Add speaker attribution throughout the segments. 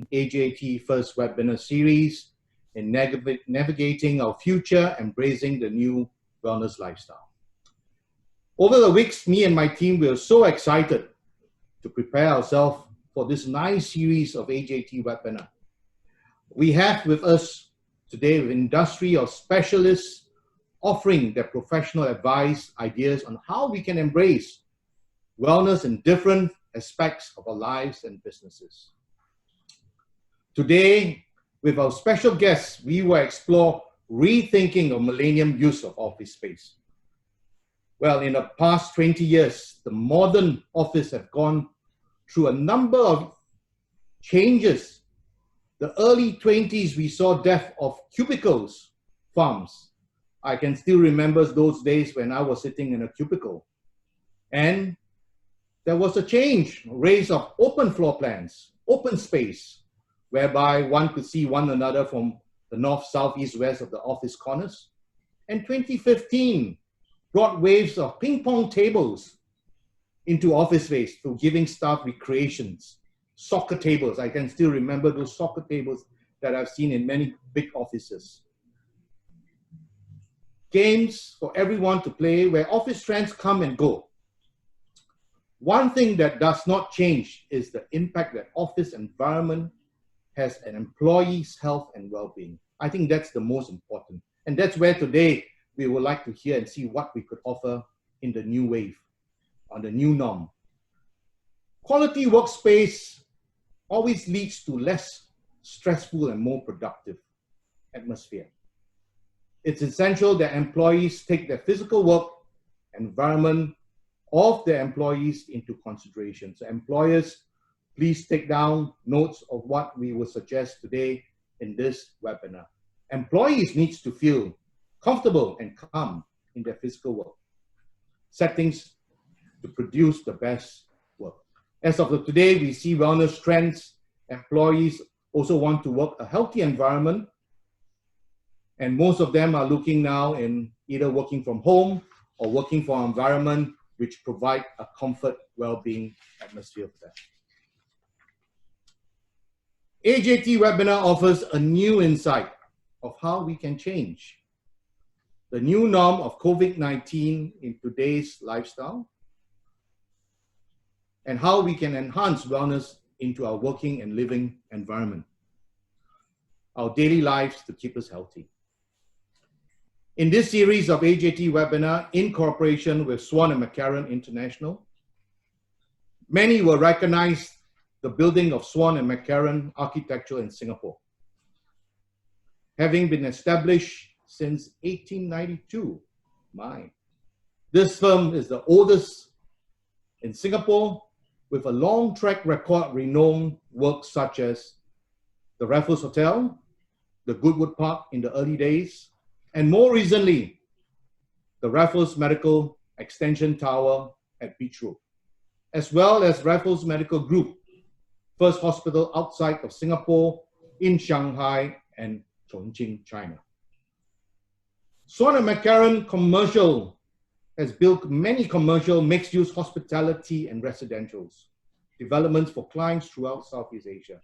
Speaker 1: AJT First Webinar Series in navigating our future, embracing the new wellness lifestyle. Over the weeks, me and my team were so excited to prepare ourselves for this nice series of AJT webinar. We have with us today an industry of specialists offering their professional advice, ideas on how we can embrace wellness in different aspects of our lives and businesses. Today, with our special guests, we will explore rethinking of millennium use of office space. Well, in the past 20 years, the modern office have gone through a number of changes. The early 20s, we saw death of cubicles farms. I can still remember those days when I was sitting in a cubicle. And there was a change, rise of open floor plans, open space, whereby one could see one another from the north, south, east, west of the office corners. And 2015 brought waves of ping pong tables into office space through giving staff recreations, soccer tables. I can still remember those soccer tables that I've seen in many big offices. Games for everyone to play where office trends come and go. One thing that does not change is the impact that office environment has an employee's health and well-being. I think that's the most important. And that's where today we would like to hear and see what we could offer in the new wave, on the new norm. Quality workspace always leads to less stressful and more productive atmosphere. It's essential that employees take their physical work environment of their employees into consideration. So employers, please take down notes of what we will suggest today in this webinar. Employees need to feel comfortable and calm in their physical work settings to produce the best work. As of today, we see wellness trends. Employees also want to work a healthy environment. And most of them are looking now in either working from home or working for an environment which provide a comfort, well-being atmosphere for them. AJT webinar offers a new insight of how we can change the new norm of COVID-19 in today's lifestyle and how we can enhance wellness into our working and living environment, our daily lives to keep us healthy. In this series of AJT webinar, in cooperation with Swan and Maclaren International, many will recognize the building of Swan and Maclaren architecture in Singapore. Having been established since 1892, this firm is the oldest in Singapore with a long track record renowned works such as the Raffles Hotel, the Goodwood Park in the early days, and more recently, the Raffles Medical Extension Tower at Beach Road, as well as Raffles Medical Group, first hospital outside of Singapore, in Shanghai and Chongqing, China. Swan and Maclaren Commercial has built many commercial mixed-use hospitality and residentials developments for clients throughout Southeast Asia.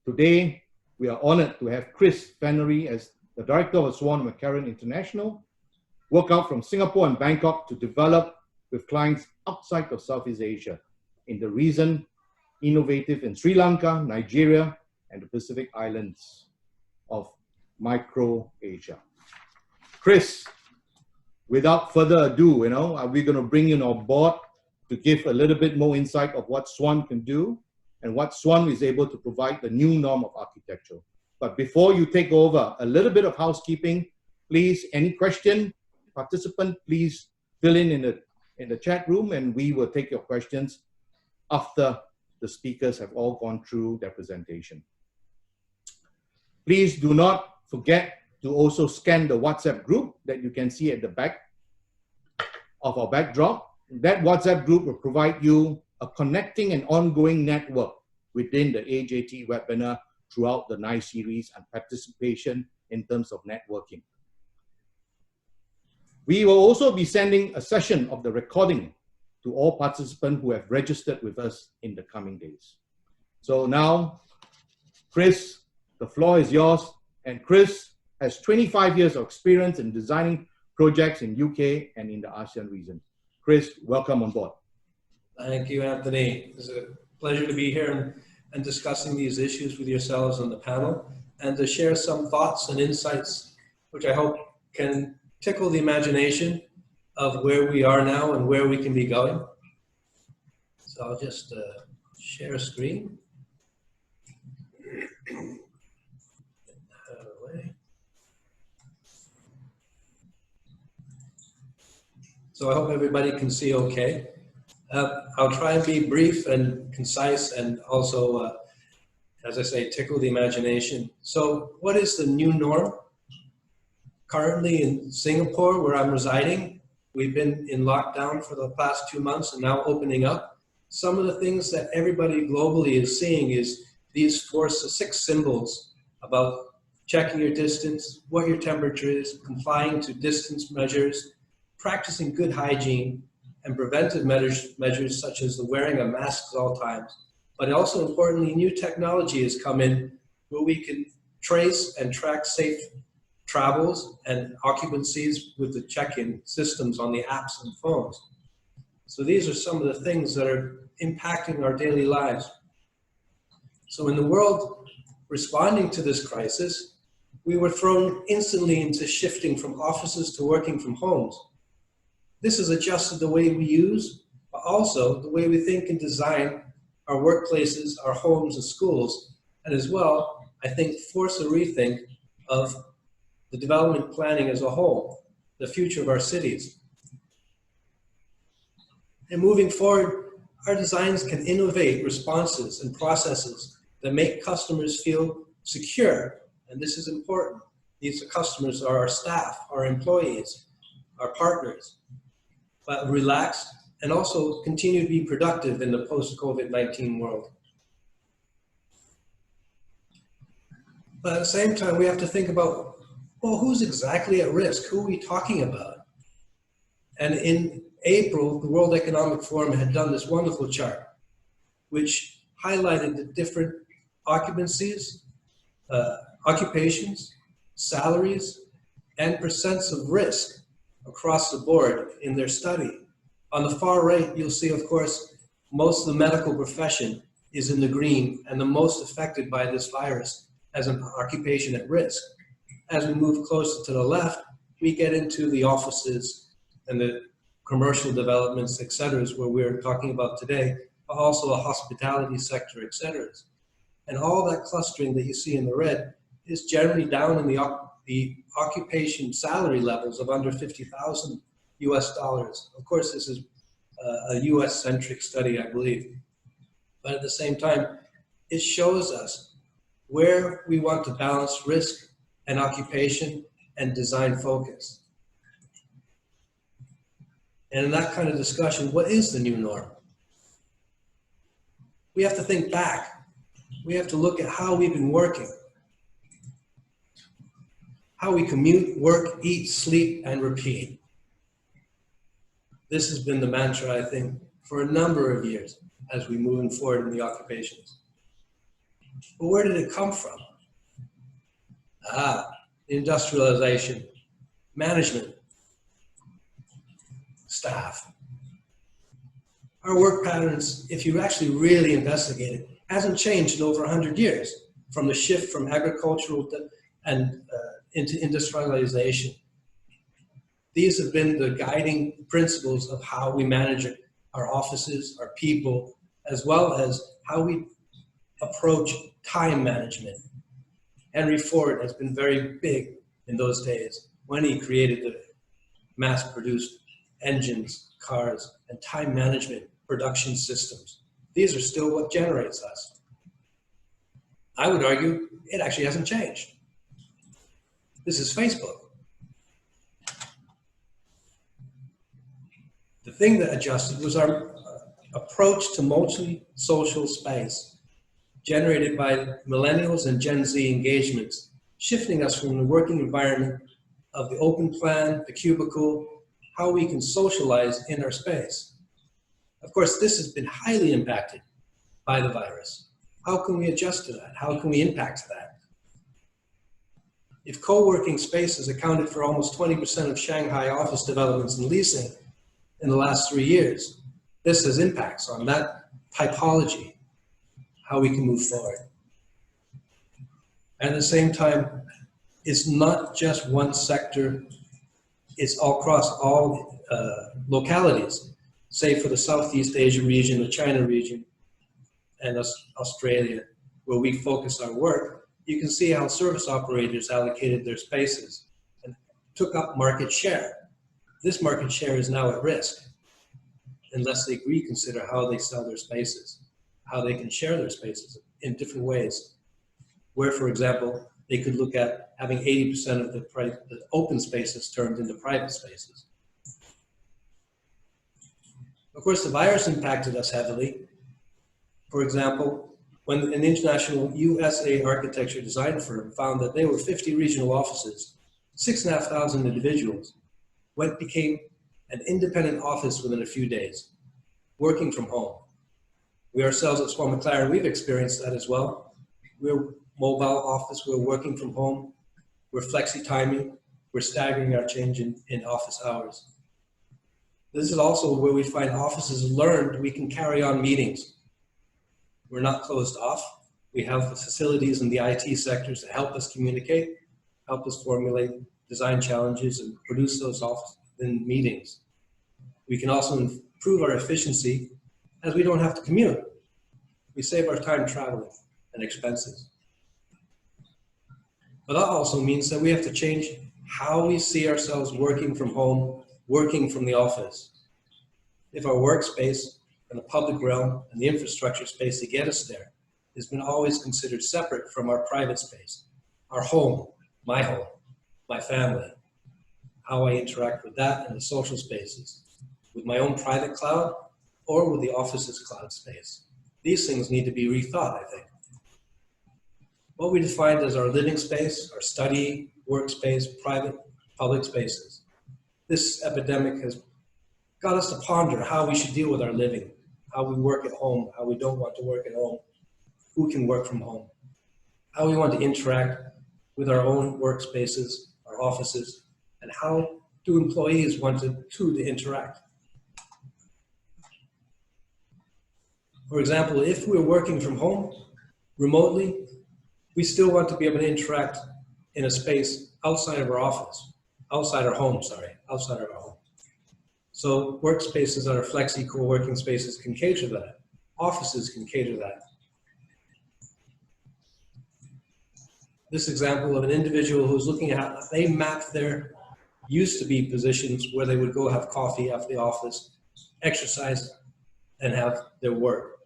Speaker 1: Today, we are honored to have Chris Flannery as the director of Swan and Maclaren International, work out from Singapore and Bangkok to develop with clients outside of Southeast Asia in the region, innovative in Sri Lanka, Nigeria, and the Pacific Islands of Micro-Asia. Chris, without further ado, we're going to bring you on board to give a little bit more insight of what Swan can do and what Swan is able to provide the new norm of architecture. But before you take over, a little bit of housekeeping. Please, any question, participant, please fill in the chat room and we will take your questions after the speakers have all gone through their presentation. Please do not forget to also scan the WhatsApp group that you can see at the back of our backdrop. That WhatsApp group will provide you a connecting and ongoing network within the AJT webinar throughout the nice series and participation in terms of networking. We will also be sending a session of the recording to all participants who have registered with us in the coming days. So now Chris, the floor is yours. And Chris has 25 years of experience in designing projects in UK and in the ASEAN region. Chris, welcome on board.
Speaker 2: Thank you, Anthony. It's a pleasure to be here and discussing these issues with yourselves on the panel, and to share some thoughts and insights, which I hope can tickle the imagination of where we are now and where we can be going. So I'll just share a screen. So I hope everybody can see okay. I'll try and be brief and concise, and also, as I say, tickle the imagination. So what is the new norm? Currently in Singapore, where I'm residing, we've been in lockdown for the past 2 months and now opening up. Some of the things that everybody globally is seeing is these 6 symbols about checking your distance, what your temperature is, complying to distance measures, practicing good hygiene, and preventive measures such as the wearing of masks at all times. But also importantly, new technology has come in where we can trace and track safe travels and occupancies with the check-in systems on the apps and phones. So these are some of the things that are impacting our daily lives. So in the world responding to this crisis, we were thrown instantly into shifting from offices to working from homes. This has adjusted the way we use, but also the way we think and design our workplaces, our homes and schools, and as well, I think, force a rethink of the development planning as a whole, the future of our cities. And moving forward, our designs can innovate responses and processes that make customers feel secure, and this is important. These customers are our staff, our employees, our partners, but relaxed and also continue to be productive in the post-COVID-19 world. But at the same time, we have to think about, well, who's exactly at risk? Who are we talking about? And in April, the World Economic Forum had done this wonderful chart, which highlighted the different occupancies, occupations, salaries, and percents of risk across the board in their study. On the far right, you'll see, of course, most of the medical profession is in the green and the most affected by this virus as an occupation at risk. As we move closer to the left, we get into the offices and the commercial developments, et cetera, where we're talking about today, but also the hospitality sector, et cetera. And all that clustering that you see in the red is generally down in the occupation salary levels of under $50,000 US. Of course, this is a US-centric study, I believe. But at the same time, it shows us where we want to balance risk and occupation and design focus. And in that kind of discussion, what is the new norm? We have to think back. We have to look at how we've been working, how we commute, work, eat, sleep, and repeat. This has been the mantra, I think, for a number of years as we move forward in the occupations. But where did it come from? Industrialization, management, staff. Our work patterns, if you actually really investigate it, hasn't changed in over 100 years, from the shift from agricultural and into industrialization. These have been the guiding principles of how we manage our offices, our people, as well as how we approach time management. Henry Ford has been very big in those days when he created the mass-produced engines, cars, and time management production systems. These are still what generates us. I would argue it actually hasn't changed. This is Facebook. The thing that adjusted was our approach to multi-social space generated by millennials and Gen Z engagements, shifting us from the working environment of the open plan, the cubicle, how we can socialize in our space. Of course, this has been highly impacted by the virus, How can we adjust to that? How can we impact that? If co-working spaces accounted for almost 20% of Shanghai office developments and leasing in the last 3 years, this has impacts on that typology, how we can move forward. At the same time, it's not just one sector, it's all across all localities. Say for the Southeast Asia region, the China region, and Australia, where we focus our work, you can see how service operators allocated their spaces and took up market share. This market share is now at risk unless they reconsider how they sell their spaces, how they can share their spaces in different ways. Where, for example, they could look at having 80% of the open spaces turned into private spaces. Of course, the virus impacted us heavily. For example, when an international USA architecture design firm found that there were 50 regional offices, 6,500 individuals, what became an independent office within a few days, working from home. We ourselves at Swan Maclaren, we've experienced that as well. We're mobile office, we're working from home, we're flexi timing, we're staggering our change in office hours. This is also where we find offices learned we can carry on meetings. We're not closed off. We have the facilities in the IT sectors to help us communicate, help us formulate design challenges and produce those in meetings. We can also improve our efficiency as we don't have to commute. We save our time traveling and expenses. But that also means that we have to change how we see ourselves working from home, working from the office. If our workspace and the public realm and the infrastructure space to get us there has been always considered separate from our private space, our home, my family, how I interact with that and the social spaces, with my own private cloud or with the office's cloud space. These things need to be rethought, I think. What we defined as our living space, our study, workspace, private, public spaces. This epidemic has got us to ponder how we should deal with our living, how we work at home, how we don't want to work at home, who can work from home, how we want to interact with our own workspaces, our offices, and how do employees want to interact. For example, if we're working from home remotely, we still want to be able to interact in a space outside of our office, outside our home. So workspaces that are flexi co-working spaces can cater that. Offices can cater that. This example of an individual who's looking at how they mapped their used to be positions where they would go have coffee after the office, exercise, and have their work.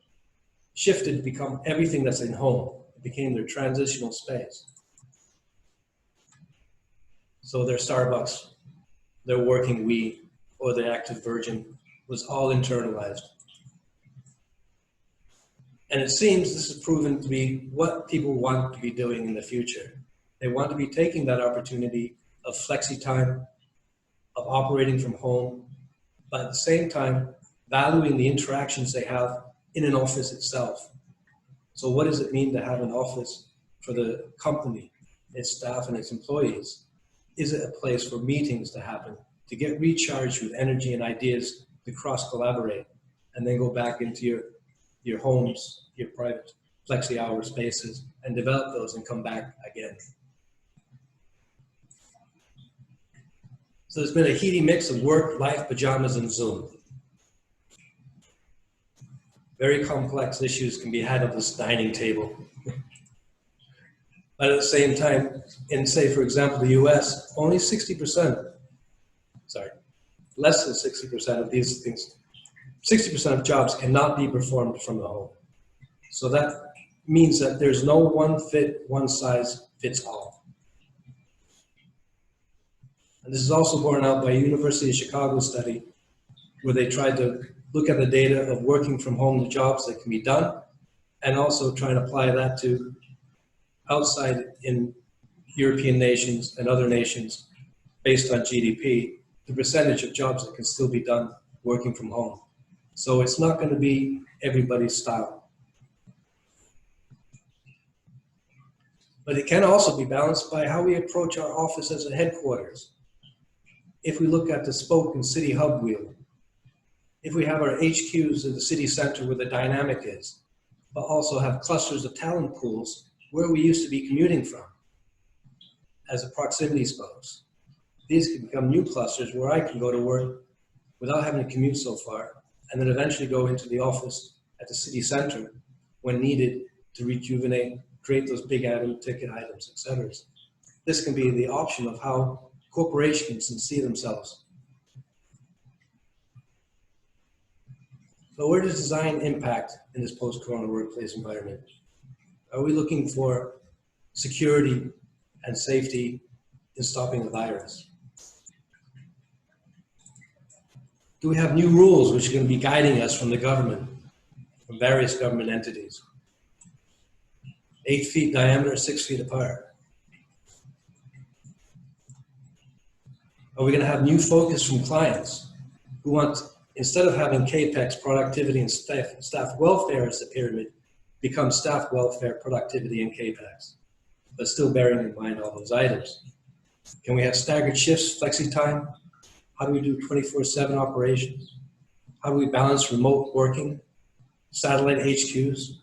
Speaker 2: Shifted to become everything that's in home. It became their transitional space. So their Starbucks, their working we, or the active virgin was all internalized. And it seems this is proven to be what people want to be doing in the future. They want to be taking that opportunity of flexi time, of operating from home, but at the same time, valuing the interactions they have in an office itself. So what does it mean to have an office for the company, its staff and its employees? Is it a place for meetings to happen, to get recharged with energy and ideas, to cross-collaborate, and then go back into your homes, your private flexi-hour spaces, and develop those and come back again? So there's been a heady mix of work, life, pajamas, and Zoom. Very complex issues can be had at this dining table. But at the same time, in say, for example, the US, only 60%, less than 60% of these things, 60% of jobs cannot be performed from the home. So that means that there's no one size fits all. And this is also borne out by a University of Chicago study where they tried to look at the data of working from home, the jobs that can be done, and also try and apply that to outside in European nations and other nations based on GDP, the percentage of jobs that can still be done working from home. So it's not going to be everybody's style. But it can also be balanced by how we approach our office as a headquarters. If we look at the spoke and city hub wheel, if we have our HQs in the city center where the dynamic is, but also have clusters of talent pools where we used to be commuting from as a proximity spokes. These can become new clusters where I can go to work without having to commute so far, and then eventually go into the office at the city center when needed to rejuvenate, create those big item, ticket items, etc. This can be the option of how corporations can see themselves. So where does design impact in this post-corona workplace environment? Are we looking for security and safety in stopping the virus? Do we have new rules which are going to be guiding us from the government, from various government entities? 8 feet diameter, 6 feet apart. Are we going to have new focus from clients who want, instead of having CAPEX, productivity and staff welfare as the pyramid, become staff welfare, productivity and CAPEX, but still bearing in mind all those items? Can we have staggered shifts, flexi time? How do we do 24/7 operations? How do we balance remote working, satellite HQs,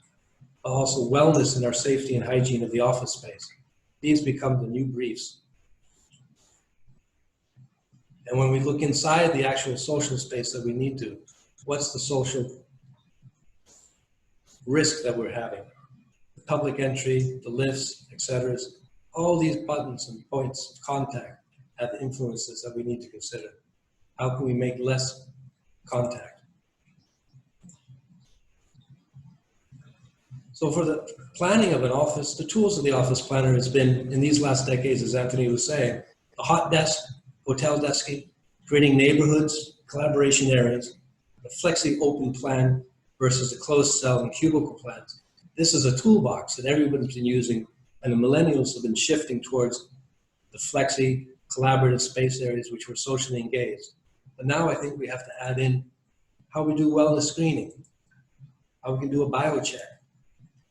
Speaker 2: but also wellness in our safety and hygiene of the office space? These become the new briefs. And when we look inside the actual social space that we need to, what's the social risk that we're having? The public entry, the lifts, etc. All these buttons and points of contact have influences that we need to consider. How can we make less contact? So for the planning of an office, the tools of the office planner has been, in these last decades, as Anthony was saying, a hot desk, hotel desking, creating neighborhoods, collaboration areas, a flexi open plan versus a closed cell and cubicle plans. This is a toolbox that everyone's been using, and the millennials have been shifting towards the flexi collaborative space areas which were socially engaged. But now I think we have to add in how we do wellness screening, how we can do a biocheck.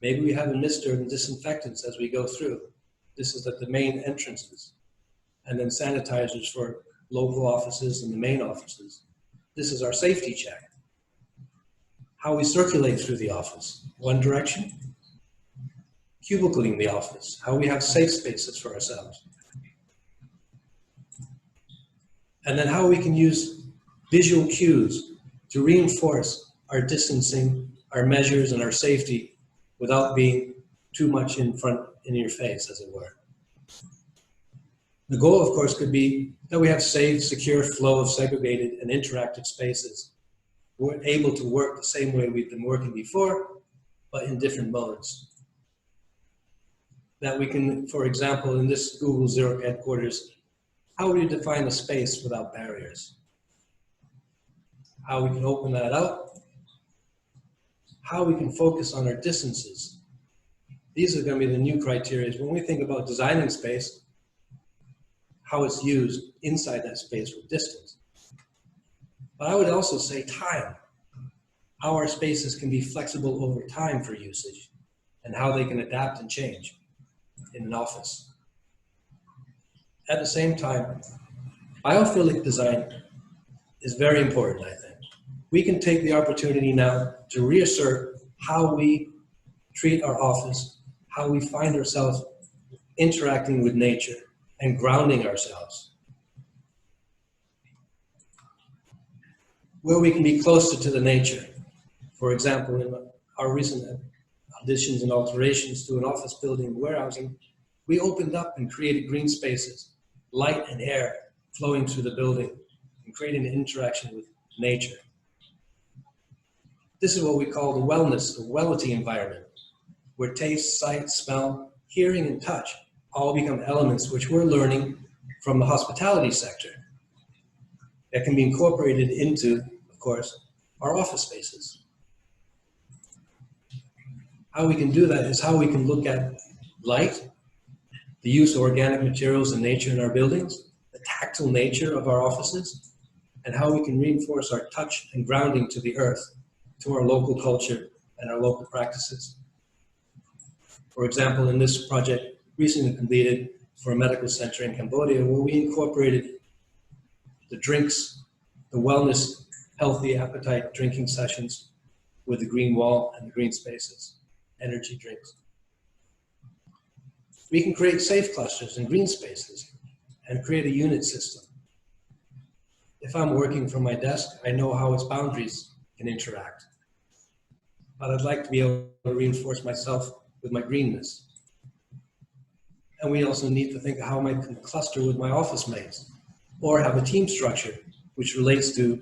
Speaker 2: Maybe we have a mister and disinfectants as we go through. This is at the main entrances. And then sanitizers for local offices and the main offices. This is our safety check. How we circulate through the office. One direction. Cubicling the office. How we have safe spaces for ourselves. And then how we can use visual cues to reinforce our distancing, our measures, and our safety without being too much in your face, as it were. The goal, of course, could be that we have safe, secure flow of segregated and interactive spaces. We're able to work the same way we've been working before, but in different modes. That we can, for example, in this Google Zero headquarters, how do we define a space without barriers? How we can open that up? How we can focus on our distances? These are going to be the new criteria. When we think about designing space, how it's used inside that space with distance. But I would also say time. How our spaces can be flexible over time for usage and how they can adapt and change in an office. At the same time, biophilic design is very important, I think. We can take the opportunity now to reassert how we treat our office, how we find ourselves interacting with nature and grounding ourselves. Where we can be closer to the nature. For example, in our recent additions and alterations to an office building and warehousing, we opened up and created green spaces, light and air flowing through the building and creating an interaction with nature. This is what we call the wellness, the wellity environment, where taste, sight, smell, hearing, and touch all become elements which we're learning from the hospitality sector that can be incorporated into, of course, our office spaces. How we can do that is how we can look at light, the use of organic materials and nature in our buildings, the tactile nature of our offices, and how we can reinforce our touch and grounding to the earth, to our local culture and our local practices. For example, in this project, recently completed for a medical center in Cambodia, where we incorporated the drinks, the wellness, healthy appetite drinking sessions with the green wall and the green spaces, energy drinks. We can create safe clusters and green spaces and create a unit system. If I'm working from my desk, I know how its boundaries can interact. But I'd like to be able to reinforce myself with my greenness. And we also need to think of how I can cluster with my office mates or have a team structure which relates to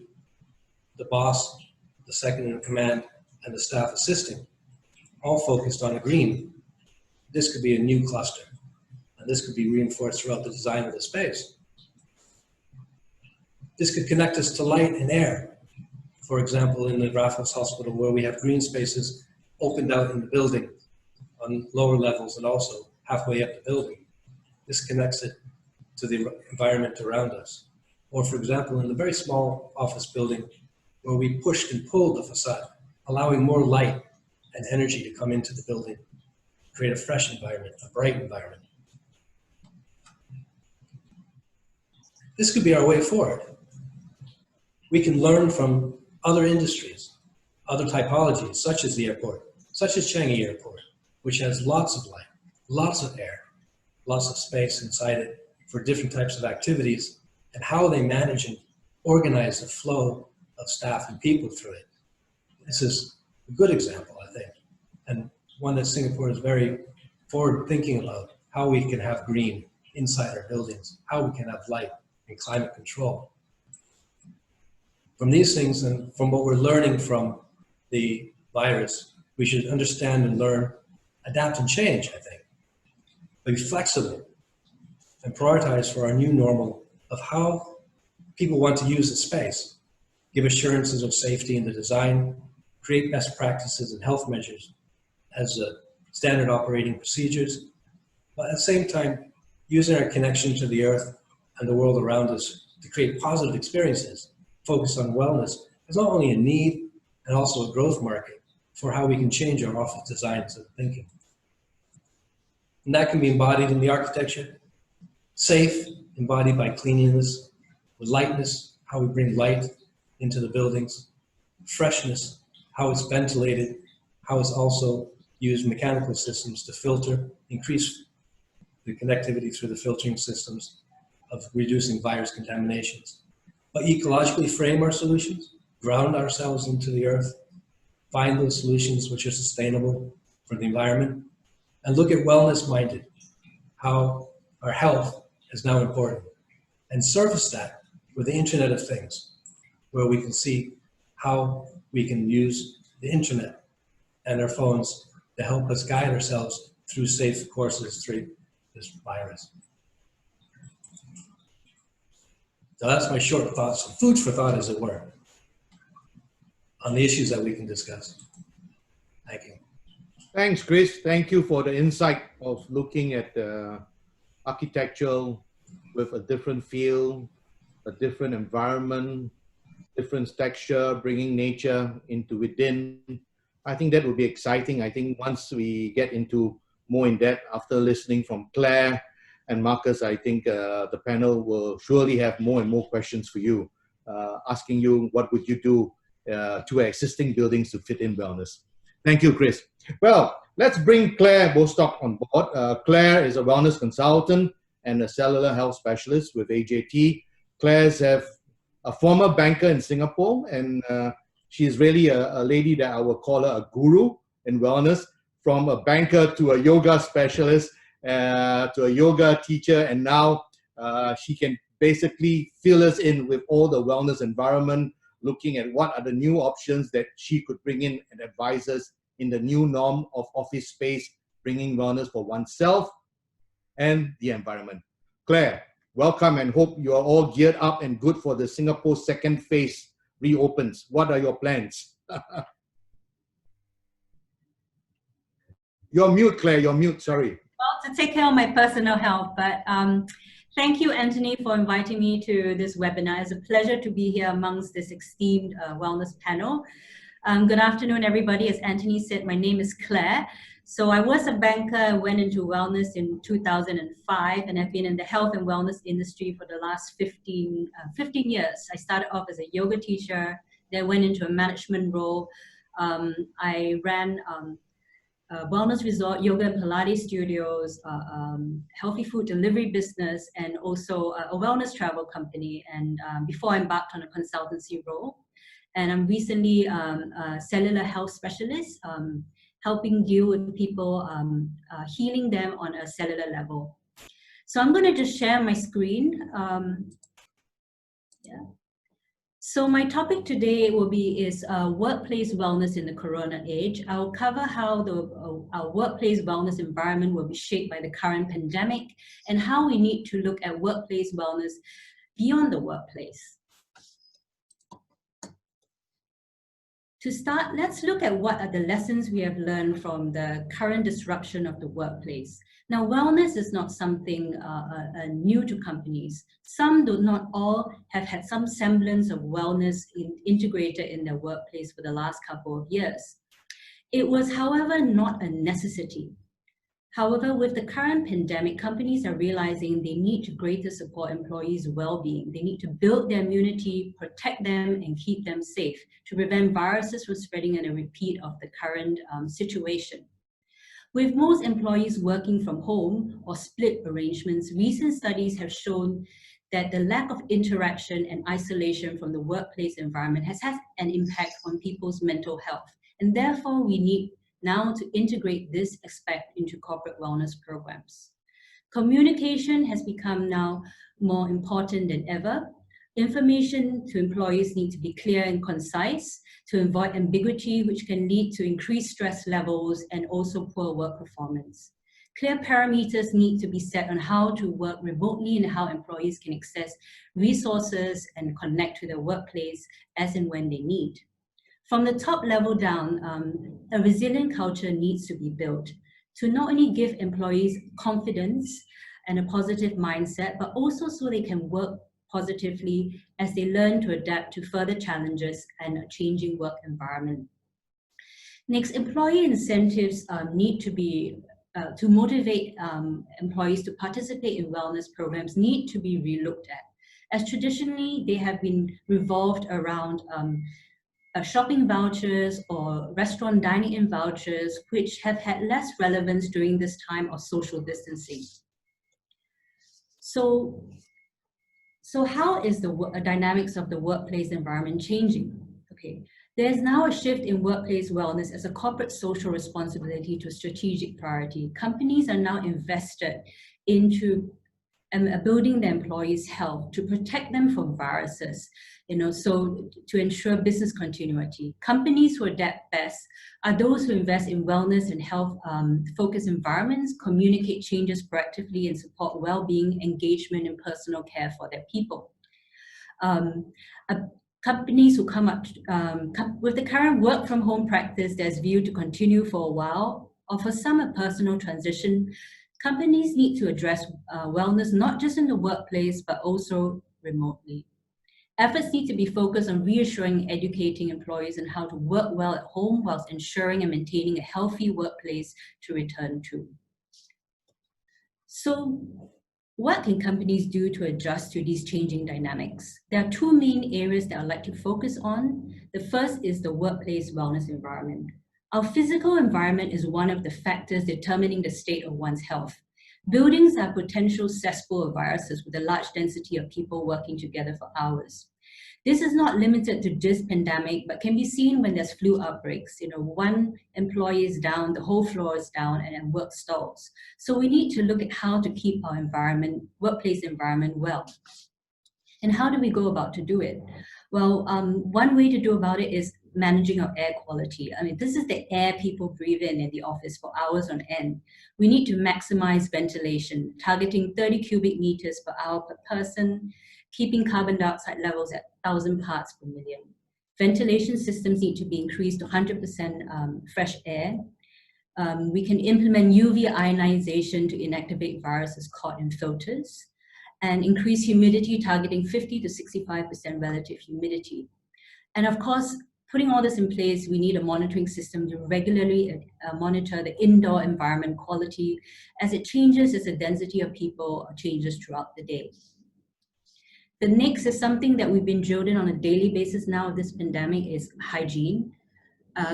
Speaker 2: the boss, the second in command, and the staff assisting, all focused on a green. This could be a new cluster, and this could be reinforced throughout the design of the space. This could connect us to light and air. For example, in the Raffles Hospital, where we have green spaces opened out in the building on lower levels and also halfway up the building. This connects it to the environment around us. Or for example, in the very small office building where we pushed and pulled the facade, allowing more light and energy to come into the building, create a fresh environment, a bright environment. This could be our way forward. We can learn from other industries, other typologies, such as the airport, such as Changi Airport, which has lots of light, lots of air, lots of space inside it for different types of activities, and how they manage and organize the flow of staff and people through it. This is a good example, I think, and one that Singapore is very forward thinking about, how we can have green inside our buildings, how we can have light and climate control. From these things and from what we're learning from the virus, we should understand and learn, adapt and change, I think. Be flexible and prioritize for our new normal of how people want to use the space, give assurances of safety in the design, create best practices and health measures as standard operating procedures, but at the same time, using our connection to the earth and the world around us to create positive experiences, focus on wellness as not only a need and also a growth market for how we can change our office designs and thinking. And that can be embodied in the architecture. Safe, embodied by cleanliness, with lightness, how we bring light into the buildings, freshness, how it's ventilated, how it's also used mechanical systems to filter, increase the connectivity through the filtering systems of reducing virus contaminations. But ecologically frame our solutions, ground ourselves into the earth, find those solutions which are sustainable for the environment, and look at wellness-minded, how our health is now important, and surface that with the Internet of Things, where we can see how we can use the internet and our phones to help us guide ourselves through safe courses through this virus. So that's my short thoughts, food for thought as it were, on the issues that we can discuss. Thank you.
Speaker 1: Thanks, Chris. Thank you for the insight of looking at architectural with a different feel, a different environment, different texture, bringing nature into within. I think that would be exciting. I think once we get into more in depth after listening from Claire and Marcus, I think the panel will surely have more and more questions for you, asking you what would you do to existing buildings to fit in wellness. Thank you, Chris. Well, let's bring Claire Bostock on board. Claire is a wellness consultant and a cellular health specialist with AJT. Claire's a former banker in Singapore, and she's really a lady that I would call her a guru in wellness, from a banker to a yoga specialist, to a yoga teacher, and now she can basically fill us in with all the wellness environment, looking at what are the new options that she could bring in and advise us in the new norm of office space, bringing wellness for oneself and the environment. Claire, welcome, and hope you are all geared up and good for the Singapore second phase reopens. What are your plans? You're mute, Claire, you're mute, sorry.
Speaker 3: Well, to take care of my personal health, but thank you, Anthony, for inviting me to this webinar. It's a pleasure to be here amongst this esteemed wellness panel. Good afternoon, everybody. As Anthony said, my name is Claire. So I was a banker, went into wellness in 2005, and I've been in the health and wellness industry for the last 15 years. I started off as a yoga teacher, then went into a management role. I ran wellness resort, yoga and Pilates studios, healthy food delivery business, and also a wellness travel company. And before I embarked on a consultancy role, and I'm recently a cellular health specialist, helping deal with people, healing them on a cellular level. So I'm going to just share my screen. So my topic today is workplace wellness in the Corona age. I'll cover how our workplace wellness environment will be shaped by the current pandemic and how we need to look at workplace wellness beyond the workplace. To start, let's look at what are the lessons we have learned from the current disruption of the workplace. Now, wellness is not something new to companies. Some, though not all, have had some semblance of wellness integrated in their workplace for the last couple of years. It was, however, not a necessity. However, with the current pandemic, companies are realizing they need to greater support employees' well-being. They need to build their immunity, protect them, and keep them safe to prevent viruses from spreading and a repeat of the current situation. With most employees working from home or split arrangements, recent studies have shown that the lack of interaction and isolation from the workplace environment has had an impact on people's mental health. And therefore, we need now to integrate this aspect into corporate wellness programs. Communication has become now more important than ever. Information to employees need to be clear and concise to avoid ambiguity, which can lead to increased stress levels and also poor work performance. Clear parameters need to be set on how to work remotely and how employees can access resources and connect to their workplace as and when they need. From the top level down, a resilient culture needs to be built to not only give employees confidence and a positive mindset, but also so they can work positively as they learn to adapt to further challenges and a changing work environment. Next, employee incentives need to be, to motivate employees to participate in wellness programs need to be relooked at, as traditionally they have been revolved around shopping vouchers or restaurant dining-in vouchers, which have had less relevance during this time of social distancing. So how is the dynamics of the workplace environment changing? Okay, there's now a shift in workplace wellness as a corporate social responsibility to a strategic priority. Companies are now invested into building their employees' health to protect them from viruses, so to ensure business continuity. Companies who adapt best are those who invest in wellness and health-focused environments, communicate changes proactively, and support well-being, engagement, and personal care for their people. Companies who come up with the current work-from-home practice that's viewed to continue for a while, or for some a personal transition, companies need to address wellness not just in the workplace, but also remotely. Efforts need to be focused on reassuring and educating employees on how to work well at home whilst ensuring and maintaining a healthy workplace to return to. So, what can companies do to adjust to these changing dynamics? There are two main areas that I'd like to focus on. The first is the workplace wellness environment. Our physical environment is one of the factors determining the state of one's health. Buildings are potential cesspool of viruses with a large density of people working together for hours. This is not limited to this pandemic, but can be seen when there's flu outbreaks. One employee is down, the whole floor is down, and work stalls. So we need to look at how to keep our workplace environment well. And how do we go about to do it? Well, one way to do about it is managing our air quality. This is the air people breathe in the office for hours on end. We need to maximize ventilation, targeting 30 cubic meters per hour per person, keeping carbon dioxide levels at 1,000 parts per million. Ventilation systems need to be increased to 100% fresh air. We can implement UV ionization to inactivate viruses caught in filters, and increase humidity, targeting 50 to 65% relative humidity. And of course, Putting all this in place, we need a monitoring system to regularly monitor the indoor environment quality as it changes as the density of people changes throughout the day. The next is something that we've been drilled in on a daily basis now of this pandemic is hygiene.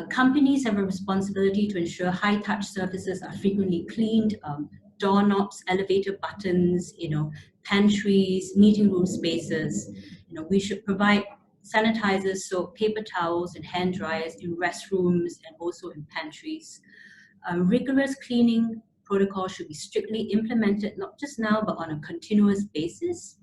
Speaker 3: Companies have a responsibility to ensure high-touch surfaces are frequently cleaned, doorknobs, elevator buttons, pantries, meeting room spaces. We should provide sanitizers, soap, paper towels, and hand dryers in restrooms and also in pantries. Rigorous cleaning protocols should be strictly implemented, not just now, but on a continuous basis,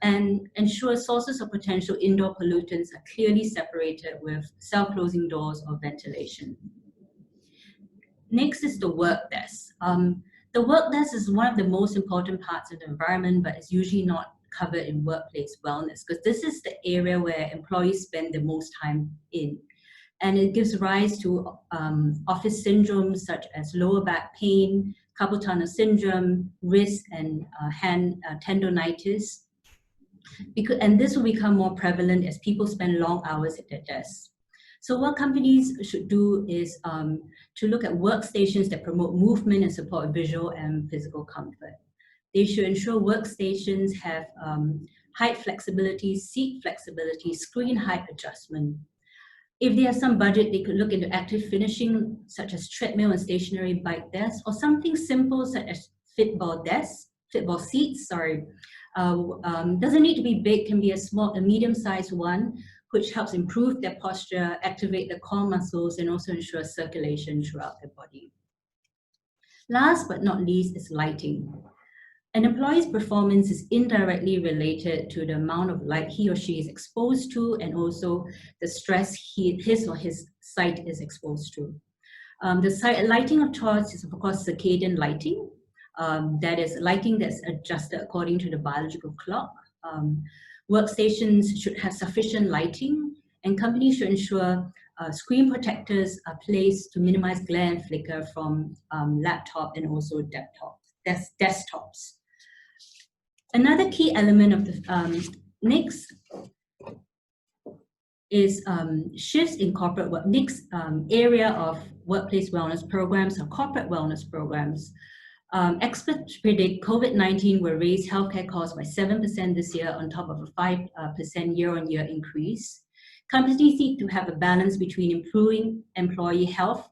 Speaker 3: and ensure sources of potential indoor pollutants are clearly separated with self-closing doors or ventilation. Next is the work desk. The work desk is one of the most important parts of the environment, but it's usually not covered in workplace wellness, because this is the area where employees spend the most time in. And it gives rise to office syndromes such as lower back pain, carpal tunnel syndrome, wrist and hand tendonitis. And this will become more prevalent as people spend long hours at their desks. So what companies should do is to look at workstations that promote movement and support visual and physical comfort. They should ensure workstations have height flexibility, seat flexibility, screen height adjustment. If they have some budget, they could look into active finishing, such as treadmill and stationary bike desks, or something simple such as football seats, doesn't need to be big, can be a medium-sized one, which helps improve their posture, activate the core muscles, and also ensure circulation throughout the body. Last but not least is lighting. An employee's performance is indirectly related to the amount of light he or she is exposed to, and also the stress his or his site is exposed to. The lighting of choice is, of course, circadian lighting. That is lighting that's adjusted according to the biological clock. Workstations should have sufficient lighting, and companies should ensure screen protectors are placed to minimize glare and flicker from laptop and also desktops. Another key element of the next is shifts in corporate work. Next area of workplace wellness programs are corporate wellness programs. Experts predict COVID-19 will raise healthcare costs by 7% this year on top of a 5% year-on-year increase. Companies need to have a balance between improving employee health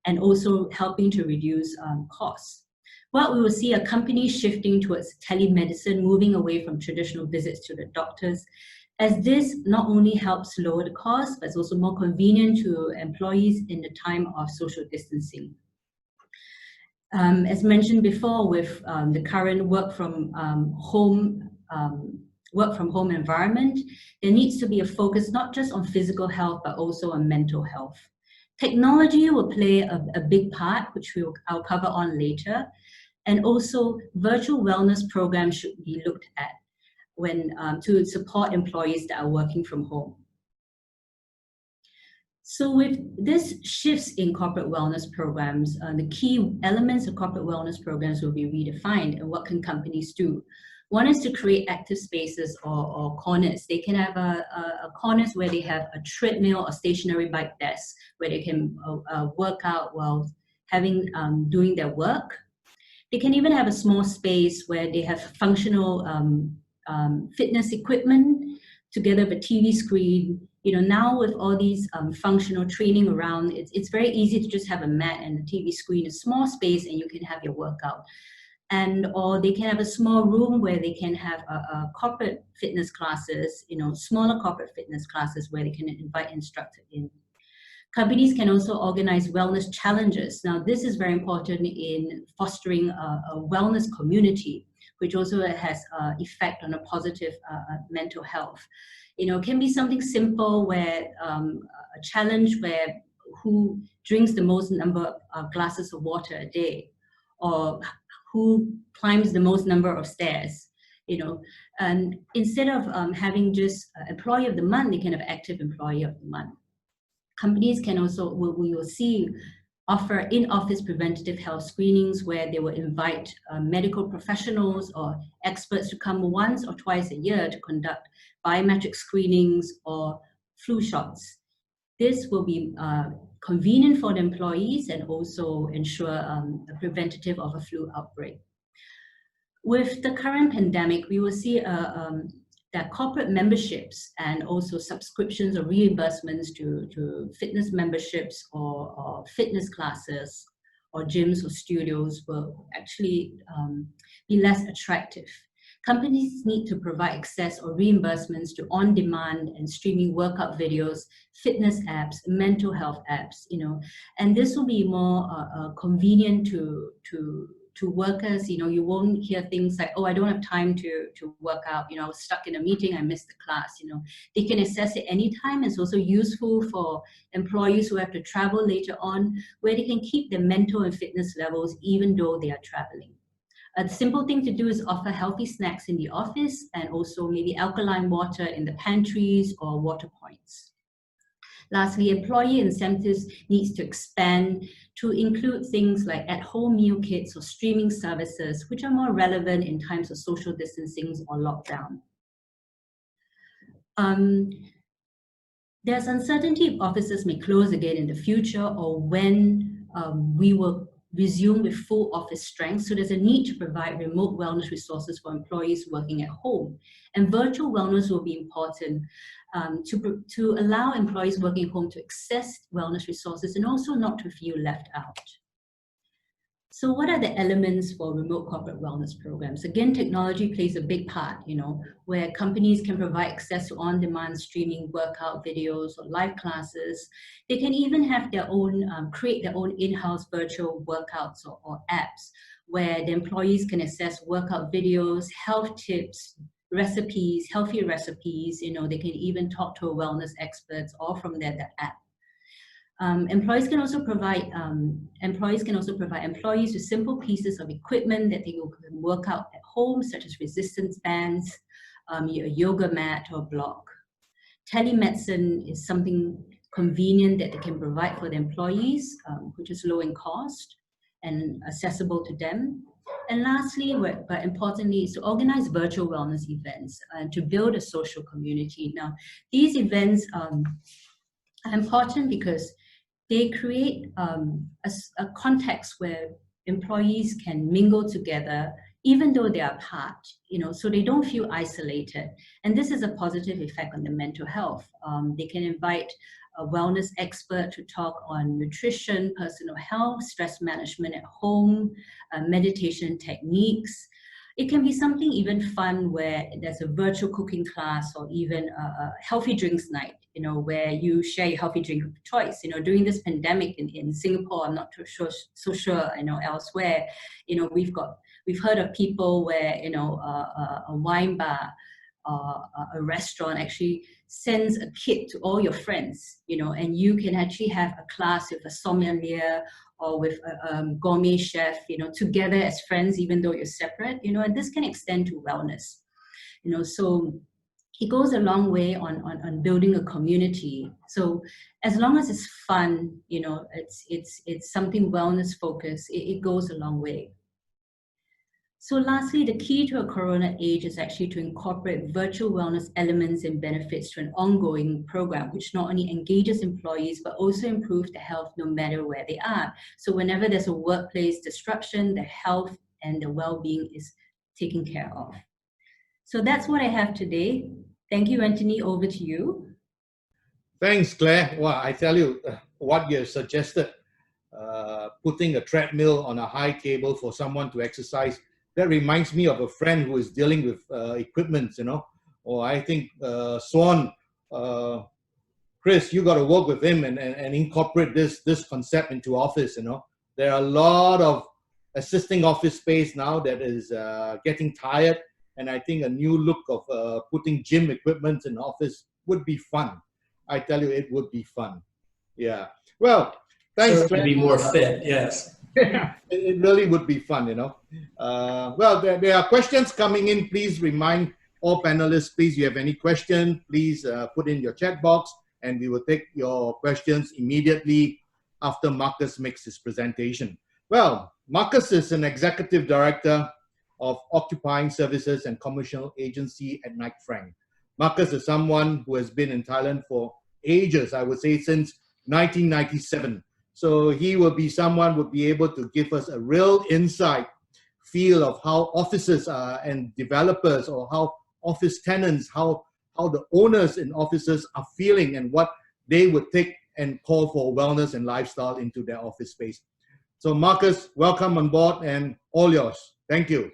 Speaker 3: and also helping to reduce costs. What we will see are companies shifting towards telemedicine, moving away from traditional visits to the doctors, as this not only helps lower the cost, but it's also more convenient to employees in the time of social distancing. As mentioned before, with the current work from home environment, there needs to be a focus not just on physical health, but also on mental health. Technology will play a big part, which I'll cover on later. And also virtual wellness programs should be looked at when to support employees that are working from home. So with this shifts in corporate wellness programs, the key elements of corporate wellness programs will be redefined, and what can companies do? One is to create active spaces or corners. They can have a corners where they have a treadmill or stationary bike desk where they can work out while doing their work. They can even have a small space where they have functional fitness equipment together with a TV screen. Now with all these functional training around, it's very easy to just have a mat and a TV screen, a small space, and you can have your workout. Or they can have a small room where they can have a corporate fitness classes, smaller corporate fitness classes where they can invite instructors in. Companies can also organize wellness challenges. Now, this is very important in fostering a wellness community, which also has an effect on a positive mental health. It can be something simple where a challenge where who drinks the most number of glasses of water a day, or who climbs the most number of stairs. And instead of having just employee of the month, they can have active employee of the month. Companies can also, we will see, offer in-office preventative health screenings where they will invite medical professionals or experts to come once or twice a year to conduct biometric screenings or flu shots. This will be convenient for the employees and also ensure a preventative of a flu outbreak. With the current pandemic, we will see that corporate memberships and also subscriptions or reimbursements to fitness memberships or fitness classes or gyms or studios will actually be less attractive. Companies need to provide access or reimbursements to on-demand and streaming workout videos, fitness apps, mental health apps, and this will be more convenient to workers. You won't hear things like, oh, I don't have time to work out, I was stuck in a meeting, I missed the class. They can access it anytime. It's also useful for employees who have to travel later on, where they can keep their mental and fitness levels even though they are traveling. A simple thing to do is offer healthy snacks in the office and also maybe alkaline water in the pantries or water points. Lastly, employee incentives needs to expand to include things like at-home meal kits or streaming services, which are more relevant in times of social distancing or lockdown. There's uncertainty if offices may close again in the future or when we will resume with full office strength. So there's a need to provide remote wellness resources for employees working at home. And virtual wellness will be important to allow employees working at home to access wellness resources and also not to feel left out. So what are the elements for remote corporate wellness programs? Again, technology plays a big part, where companies can provide access to on-demand streaming workout videos or live classes. They can even have their own, create their own in-house virtual workouts or apps, where the employees can access workout videos, health tips, recipes, healthy recipes. They can even talk to a wellness experts or from that app. Employees can also provide employees with simple pieces of equipment that they can work out at home, such as resistance bands, your yoga mat or block. Telemedicine is something convenient that they can provide for the employees, which is low in cost and accessible to them. And lastly, but importantly, is to organize virtual wellness events and to build a social community. Now, these events are important because they create a context where employees can mingle together, even though they are apart, so they don't feel isolated. And this is a positive effect on their mental health. They can invite a wellness expert to talk on nutrition, personal health, stress management at home, meditation techniques. It can be something even fun where there's a virtual cooking class or even a healthy drinks night, where you share your healthy drink of choice. During this pandemic in Singapore, I'm not so sure, elsewhere, we've heard of people where, a wine bar, a restaurant actually sends a kit to all your friends, and you can actually have a class with a sommelier or with a gourmet chef, together as friends, even though you're separate, and this can extend to wellness, so it goes a long way on building a community. So as long as it's fun, it's something wellness focused, it goes a long way. So lastly, the key to a corona age is actually to incorporate virtual wellness elements and benefits to an ongoing program, which not only engages employees, but also improves their health no matter where they are. So whenever there's a workplace disruption, their health and their well-being is taken care of. So that's what I have today. Thank you, Anthony. Over to you.
Speaker 1: Thanks, Claire. Well, I tell you, what you suggested, putting a treadmill on a high table for someone to exercise, that reminds me of a friend who is dealing with equipment, or I think Swan, Chris, you got to work with him and incorporate this concept into office, There are a lot of assisting office space now that is getting tired, and I think a new look of putting gym equipment in office would be fun. I tell you, it would be fun. Yeah. Well, thanks.
Speaker 2: To be more fit, yes.
Speaker 1: It really would be fun, Well, there are questions coming in. Please remind all panelists, please, you have any question, please put in your chat box, and we will take your questions immediately after Marcus makes his presentation. Well, Marcus is an executive director of Occupying Services and Commercial Agency at Knight Frank. Marcus is someone who has been in Thailand for ages, I would say, since 1997. So he will be someone who will be able to give us a real insight, feel of how offices and developers, or how office tenants, how the owners in offices are feeling, and what they would take and call for wellness and lifestyle into their office space. So Marcus, welcome on board, and all yours. Thank you.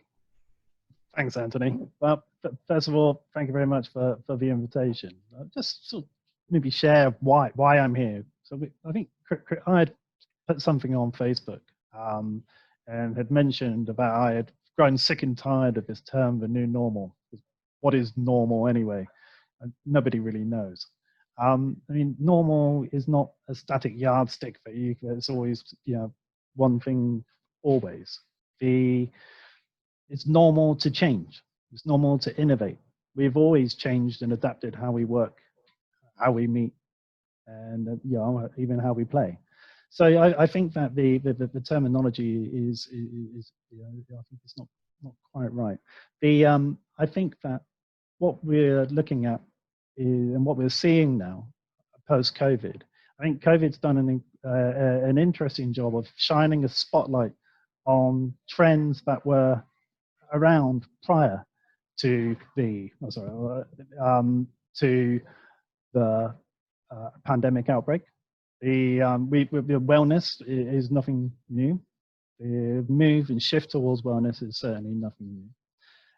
Speaker 4: Thanks, Anthony. Well, first of all, thank you very much for the invitation. Just sort of maybe share why I'm here. So I think I had put something on Facebook and had mentioned about I had grown sick and tired of this term, the new normal. What is normal anyway? And nobody really knows. I mean, normal is not a static yardstick for you. It's always, one thing always. It's normal to change. It's normal to innovate. We've always changed and adapted how we work, how we meet, and even how we play. So I think that the terminology is I think it's not quite right. I think that what we're looking at and what we're seeing now post-COVID, I think COVID's done an interesting job of shining a spotlight on trends that were around prior to the pandemic outbreak. The wellness is nothing new. The move and shift towards wellness is certainly nothing new.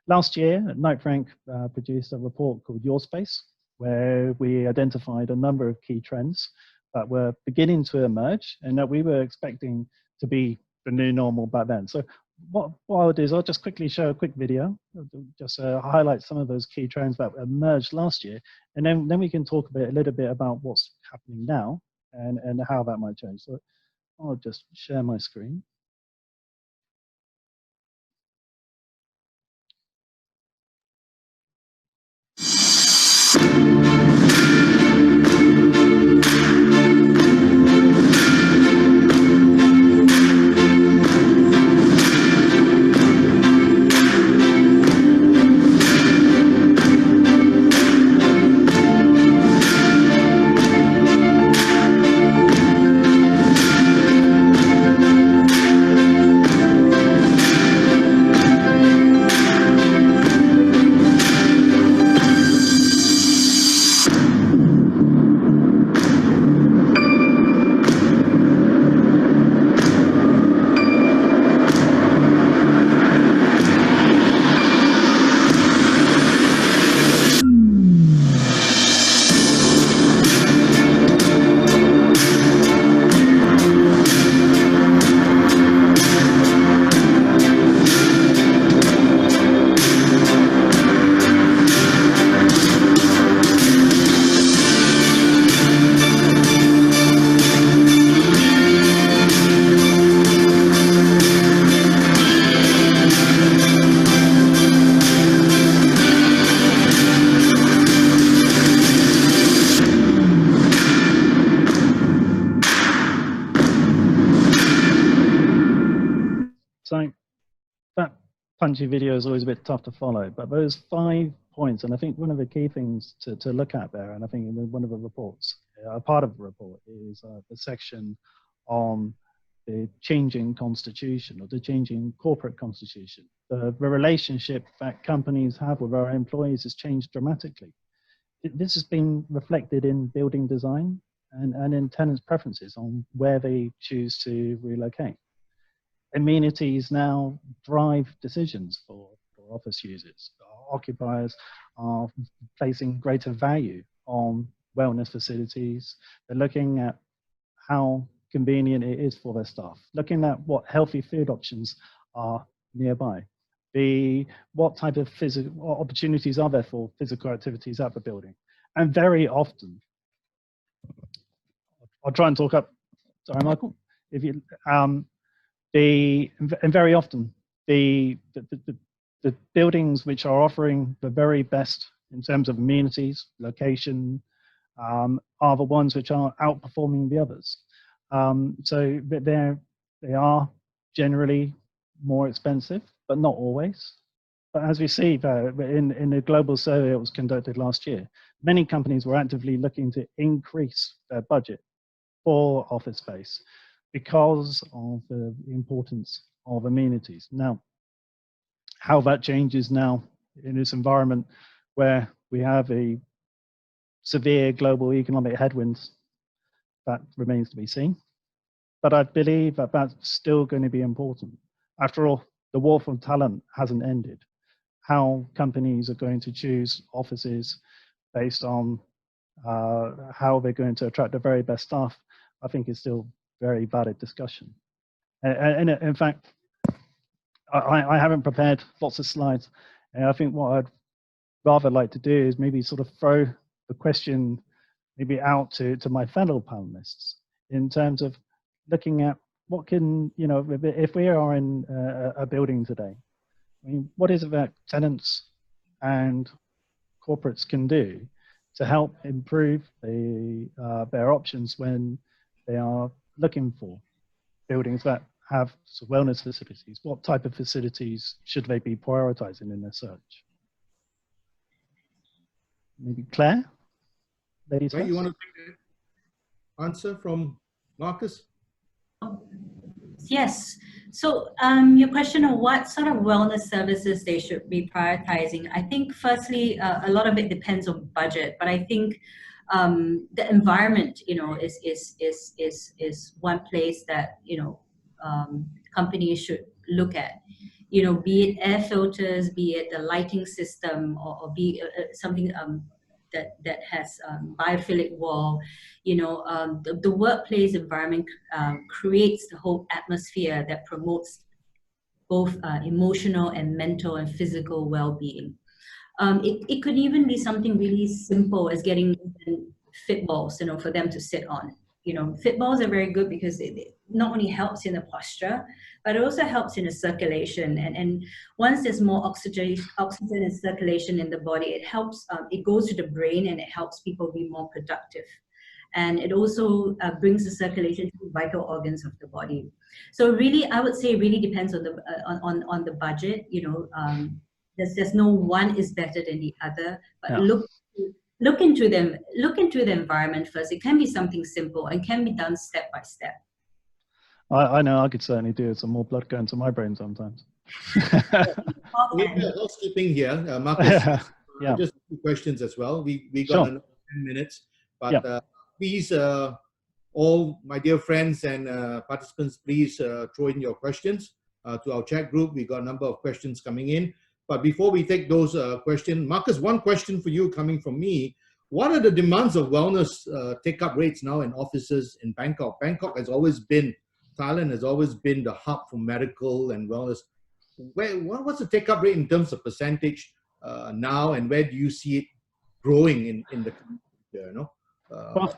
Speaker 4: Last year, Knight Frank produced a report called Your Space, where we identified a number of key trends that were beginning to emerge and that we were expecting to be the new normal back then. So what I'll do is I'll just quickly show a quick video, just highlight some of those key trends that emerged last year, and then we can talk a little bit about what's happening now and how that might change. So I'll just share my screen. So that punchy video is always a bit tough to follow, but those 5 points, and I think one of the key things to look at there, and I think in one of the reports, a part of the report is the section on the changing constitution or the changing corporate constitution. The relationship that companies have with our employees has changed dramatically. This has been reflected in building design and in tenants' preferences on where they choose to relocate. Amenities now drive decisions for office users. Occupiers are placing greater value on wellness facilities. They're looking at how convenient it is for their staff, looking at what healthy food options are nearby, what type of physical opportunities are there for physical activities at the building. And very often, I'll try and talk up, sorry, Michael, if you, and very often, the buildings which are offering the very best in terms of amenities, location, are the ones which are outperforming the others. So they are generally more expensive, but not always. But as we see in the global survey that was conducted last year, many companies were actively looking to increase their budget for office space because of the importance of amenities. Now, how that changes now in this environment where we have a severe global economic headwinds, that remains to be seen. But I believe that that's still going to be important. After all, the war for talent hasn't ended. How companies are going to choose offices based on how they're going to attract the very best staff, I think is still very valid discussion. And in fact, I haven't prepared lots of slides. And I think what I'd rather like to do is maybe sort of throw the question maybe out to my fellow panelists in terms of looking at what can, you know, if we are in a building today, I mean, what is it that tenants and corporates can do to help improve their options when they are looking for buildings that have wellness facilities? What type of facilities should they be prioritizing in their search? Maybe Claire? Ladies first.
Speaker 1: You want to take the answer from Marcus?
Speaker 3: Yes. So your question on what sort of wellness services they should be prioritizing, I think firstly, a lot of it depends on budget, but I think the environment, you know, is one place that, you know, companies should look at, you know, be it air filters, be it the lighting system, or be something that has biophilic wall. You know, the workplace environment creates the whole atmosphere that promotes both emotional and mental and physical well-being. It could even be something really simple as getting fit balls, you know, for them to sit on. You know, fit balls are very good because it not only helps in the posture, but it also helps in the circulation. And once there's more oxygen and circulation in the body, it helps, it goes to the brain and it helps people be more productive. And it also brings the circulation to vital organs of the body. So really, I would say it really depends on the on the budget. You know, there's no one is better than the other, but
Speaker 4: yeah.
Speaker 3: Look into them. Look into the environment first. It can be something simple and can be done step by step.
Speaker 4: I know I could certainly do some more blood going to my brain sometimes.
Speaker 1: We have housekeeping here, Marcus.
Speaker 4: Yeah.
Speaker 1: Just a few questions as well. We got
Speaker 4: Sure.
Speaker 1: another 10 minutes, but please, all my dear friends and participants, please throw in your questions to our chat group. We got a number of questions coming in. But before we take those questions, Marcus, one question for you coming from me. What are the demands of wellness take-up rates now in offices in Bangkok? Bangkok has always been, Thailand has always been the hub for medical and wellness. What's the take-up rate in terms of percentage now, and where do you see it growing in the future, you know?
Speaker 4: Well,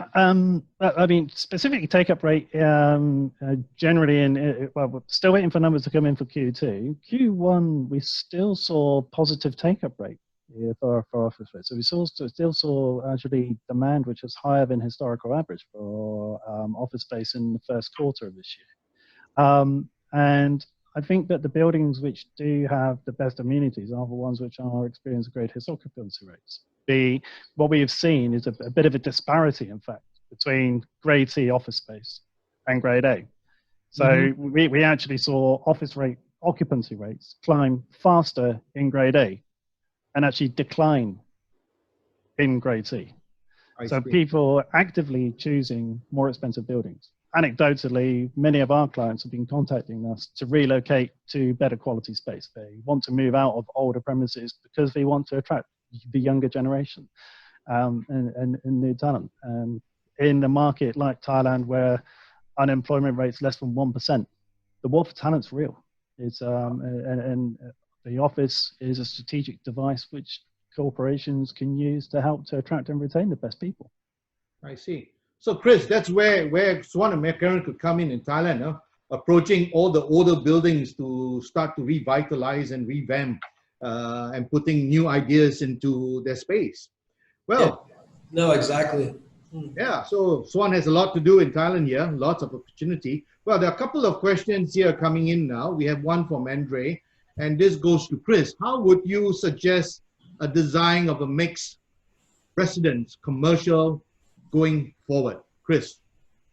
Speaker 4: I mean, specifically take-up rate, generally well, we're still waiting for numbers to come in for Q2. Q1, we still saw positive take-up rate for office space. So we still saw actually demand, which was higher than historical average for office space in the first quarter of this year. And I think that the buildings which do have the best amenities are the ones which are experiencing greatest occupancy rates. What we have seen is a bit of a disparity, in fact, between Grade C office space and Grade A. So we actually saw office rate occupancy rates climb faster in Grade A and actually decline in Grade C. So people are actively choosing more expensive buildings. Anecdotally, many of our clients have been contacting us to relocate to better quality space. They want to move out of older premises because they want to attract the younger generation and new talent. And in a market like Thailand, where unemployment rate's less than 1%, the war for talent's real. It's and the office is a strategic device which corporations can use to help to attract and retain the best people.
Speaker 1: I see. So, Chris, that's where Swan and Maclaren could come in Thailand, huh? Approaching all the older buildings to start to revitalize and revamp and putting new ideas into their space. Well,
Speaker 2: no, exactly.
Speaker 1: Yeah, so Swan has a lot to do in Thailand here, lots of opportunity. Well, there are a couple of questions here coming in now. We have one from Andre, and this goes to Chris. How would you suggest a design of a mixed residence, commercial going forward? Chris.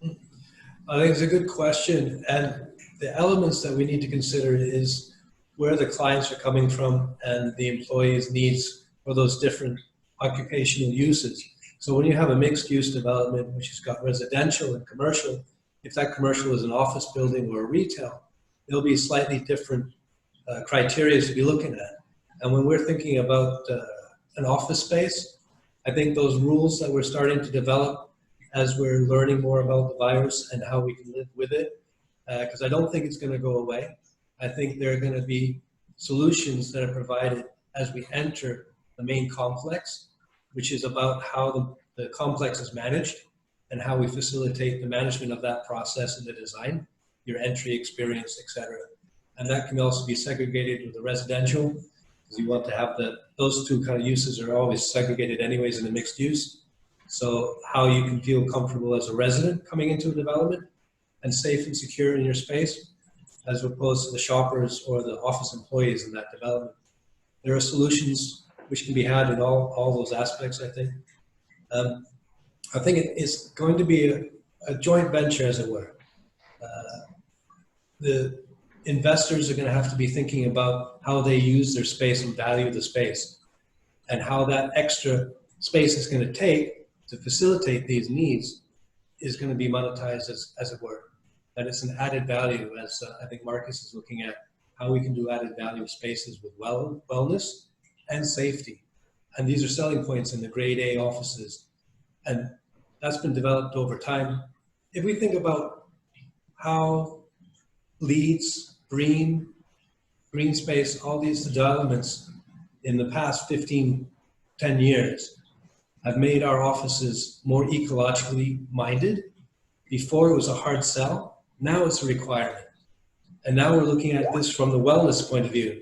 Speaker 2: I think it's a good question. And the elements that we need to consider is where the clients are coming from and the employees' needs for those different occupational uses. So when you have a mixed-use development, which has got residential and commercial, if that commercial is an office building or a retail, there'll be slightly different criteria to be looking at. And when we're thinking about an office space, I think those rules that we're starting to develop as we're learning more about the virus and how we can live with it, because I don't think it's going to go away. I think there are going to be solutions that are provided as we enter the main complex, which is about how the complex is managed and how we facilitate the management of that process and the design, your entry experience, etc. And that can also be segregated with the residential, because you want to have those two kind of uses are always segregated anyways in the mixed use. So how you can feel comfortable as a resident coming into a development and safe and secure in your space, as opposed to the shoppers or the office employees in that development. There are solutions which can be had in all those aspects, I think. I think it is going to be a joint venture, as it were. The investors are going to have to be thinking about how they use their space and value the space, and how that extra space is going to take to facilitate these needs is going to be monetized, as it were. That it's an added value, as I think Marcus is looking at how we can do added value spaces with wellness and safety. And these are selling points in the grade A offices. And that's been developed over time. If we think about how Leeds, green space, all these developments in the past 10 years have made our offices more ecologically minded. Before it was a hard sell, now it's a requirement. And now we're looking at this from the wellness point of view,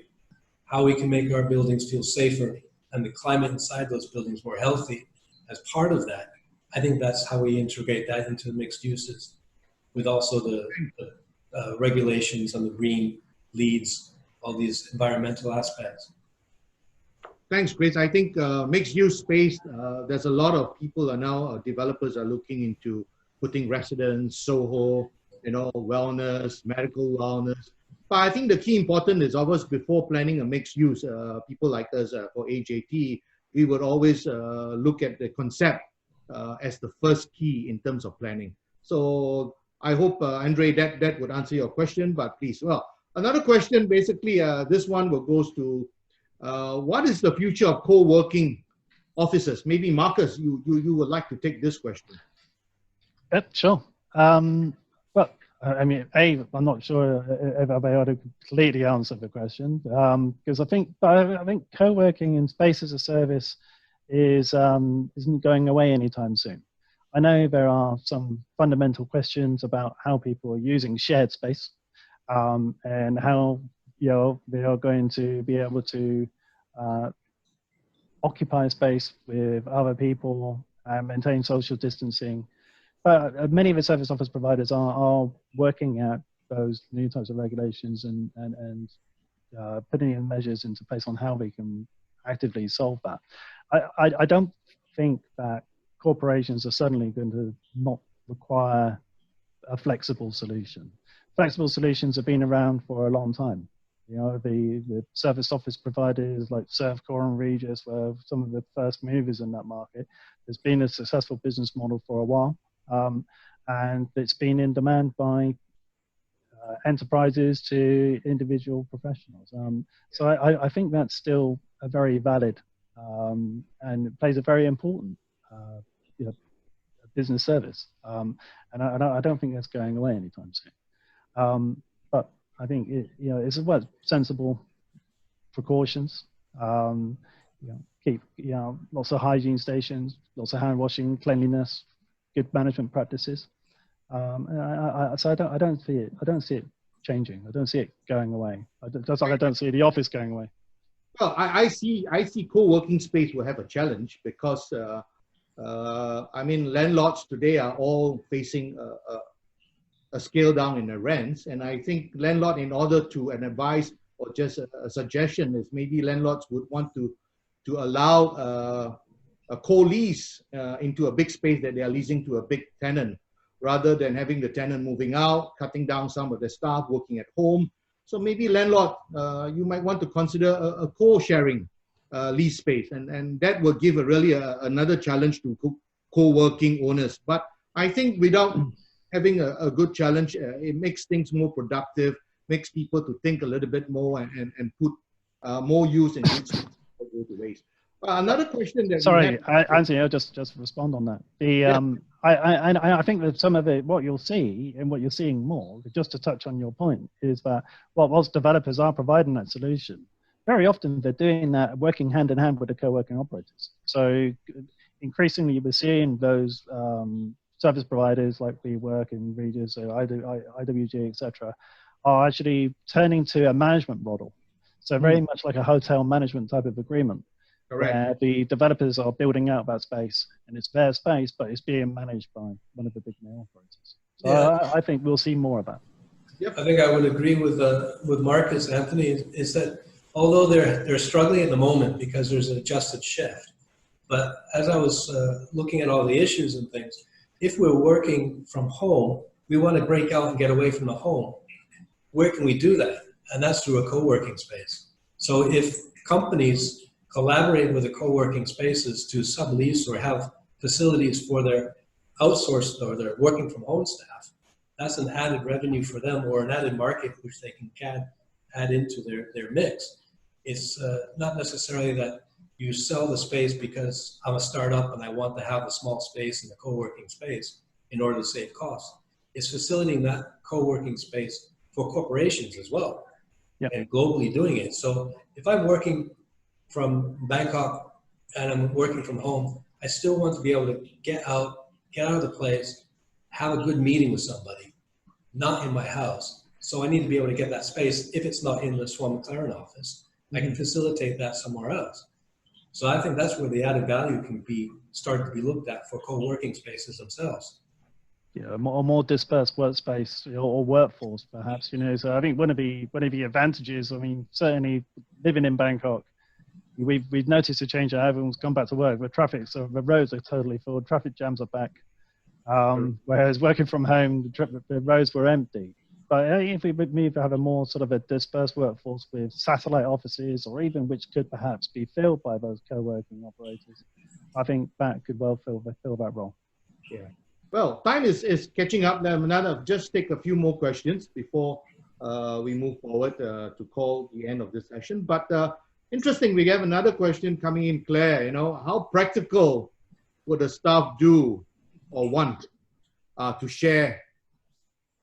Speaker 2: how we can make our buildings feel safer and the climate inside those buildings more healthy as part of that. I think that's how we integrate that into the mixed uses, with also the regulations on the green leads, all these environmental aspects.
Speaker 1: Thanks, Chris. I think mixed use space, there's a lot of people are now, developers are looking into putting residence, Soho, wellness, medical wellness. But I think the key important is always before planning a mixed use, people like us for AJT, we would always look at the concept as the first key in terms of planning. So I hope, Andre, that would answer your question, but please. Well, another question, basically, this one goes to, what is the future of co-working offices? Maybe Marcus, you would like to take this question.
Speaker 4: Yep, sure. Well, I mean, I'm not sure if I'll be able to completely answer the question, because I think co-working in space as a service isn't going away anytime soon. I know there are some fundamental questions about how people are using shared space, and how they are going to be able to occupy space with other people and maintain social distancing. But many of the service office providers are working at those new types of regulations and putting in measures into place on how we can actively solve that. I don't think that corporations are suddenly going to not require a flexible solution. Flexible solutions have been around for a long time. The service office providers like Servcorp and Regis were some of the first movers in that market. There's been a successful business model for a while. And it's been in demand by enterprises to individual professionals. So I think that's still a very valid and it plays a very important business service. And I don't think that's going away anytime soon. But I think it's about sensible precautions. Keep lots of hygiene stations, lots of hand washing, cleanliness, good management practices. So I don't see it changing. I don't see it going away. Just like I don't see the office going away.
Speaker 1: Well, I see co-working space will have a challenge because I mean, landlords today are all facing a scale down in the rents, and I think landlord, in order to an advice or just a suggestion, is maybe landlords would want to allow co-lease into a big space that they are leasing to a big tenant, rather than having the tenant moving out, cutting down some of the staff working at home. So maybe landlord, you might want to consider a co-sharing lease space, and that will give another challenge to co-working owners. But I think without having a good challenge, it makes things more productive, makes people to think a little bit more and put more use and good stuff go to waste. Another question that
Speaker 4: sorry, Anthony, I'll just respond on that. I think that some of it, what you'll see and what you're seeing more, just to touch on your point, is that whilst developers are providing that solution, very often they're doing that working hand in hand with the co-working operators. So increasingly we're seeing those service providers like WeWork and Regis, so IWG, etc., are actually turning to a management model. So very much like a hotel management type of agreement. Correct. Where the developers are building out that space, and it's their space, but it's being managed by one of the big mail operators. So yeah. I think we'll see more of that.
Speaker 2: Yep. I think I would agree with Marcus, Anthony, is that although they're struggling at the moment because there's an adjusted shift, but as I was looking at all the issues and things, if we're working from home, we want to break out and get away from the home. Where can we do that? And that's through a co-working space. So if companies collaborate with the co-working spaces to sublease or have facilities for their outsourced or their working from home staff, that's an added revenue for them, or an added market which they can add into their mix. It's not necessarily that you sell the space because I'm a startup and I want to have a small space in the co-working space in order to save costs. It's facilitating that co-working space for corporations as well. Yep. And globally doing it. So if I'm working from Bangkok and I'm working from home, I still want to be able to get out of the place, have a good meeting with somebody, not in my house. So I need to be able to get that space. If it's not in the Swan Maclaren office, I can facilitate that somewhere else. So I think that's where the added value can be started to be looked at for co-working spaces themselves.
Speaker 4: Yeah, a more dispersed workspace or workforce, perhaps. So I think one of the advantages, I mean, certainly living in Bangkok, we've noticed a change. Everyone's gone back to work. The roads are totally full. Traffic jams are back. Whereas working from home, the roads were empty. But if we move to have a more sort of a dispersed workforce with satellite offices, or even which could perhaps be filled by those co-working operators, I think that could well fill that role.
Speaker 1: Yeah. Well, time is catching up now. I'll just take a few more questions before we move forward to call the end of this session. But interesting, we have another question coming in, Claire. How practical would the staff do or want to share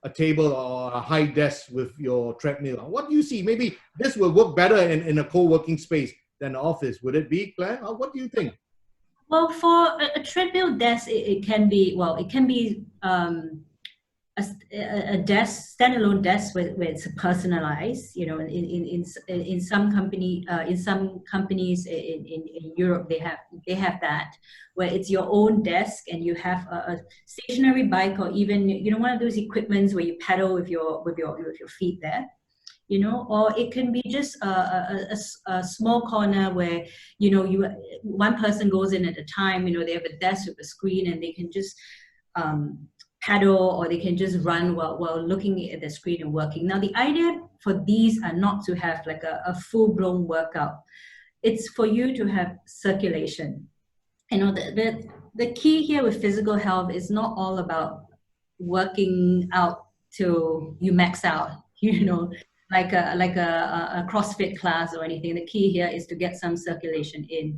Speaker 1: a table or a high desk with your treadmill? What do you see? Maybe this will work better in a co-working space than an office. Would it be, Claire? What do you think?
Speaker 3: Well, for a treadmill desk, it can be a desk, standalone desk where it's personalized. In some companies in Europe, they have that, where it's your own desk and you have a stationary bike, or even one of those equipments where you pedal with your feet there. Or it can be just a small corner where one person goes in at a time. They have a desk with a screen and they can just paddle, or they can just run while looking at the screen and working. Now, the idea for these are not to have like a full-blown workout. It's for you to have circulation. The key here with physical health is not all about working out till you max out, like a CrossFit class or anything. The key here is to get some circulation in.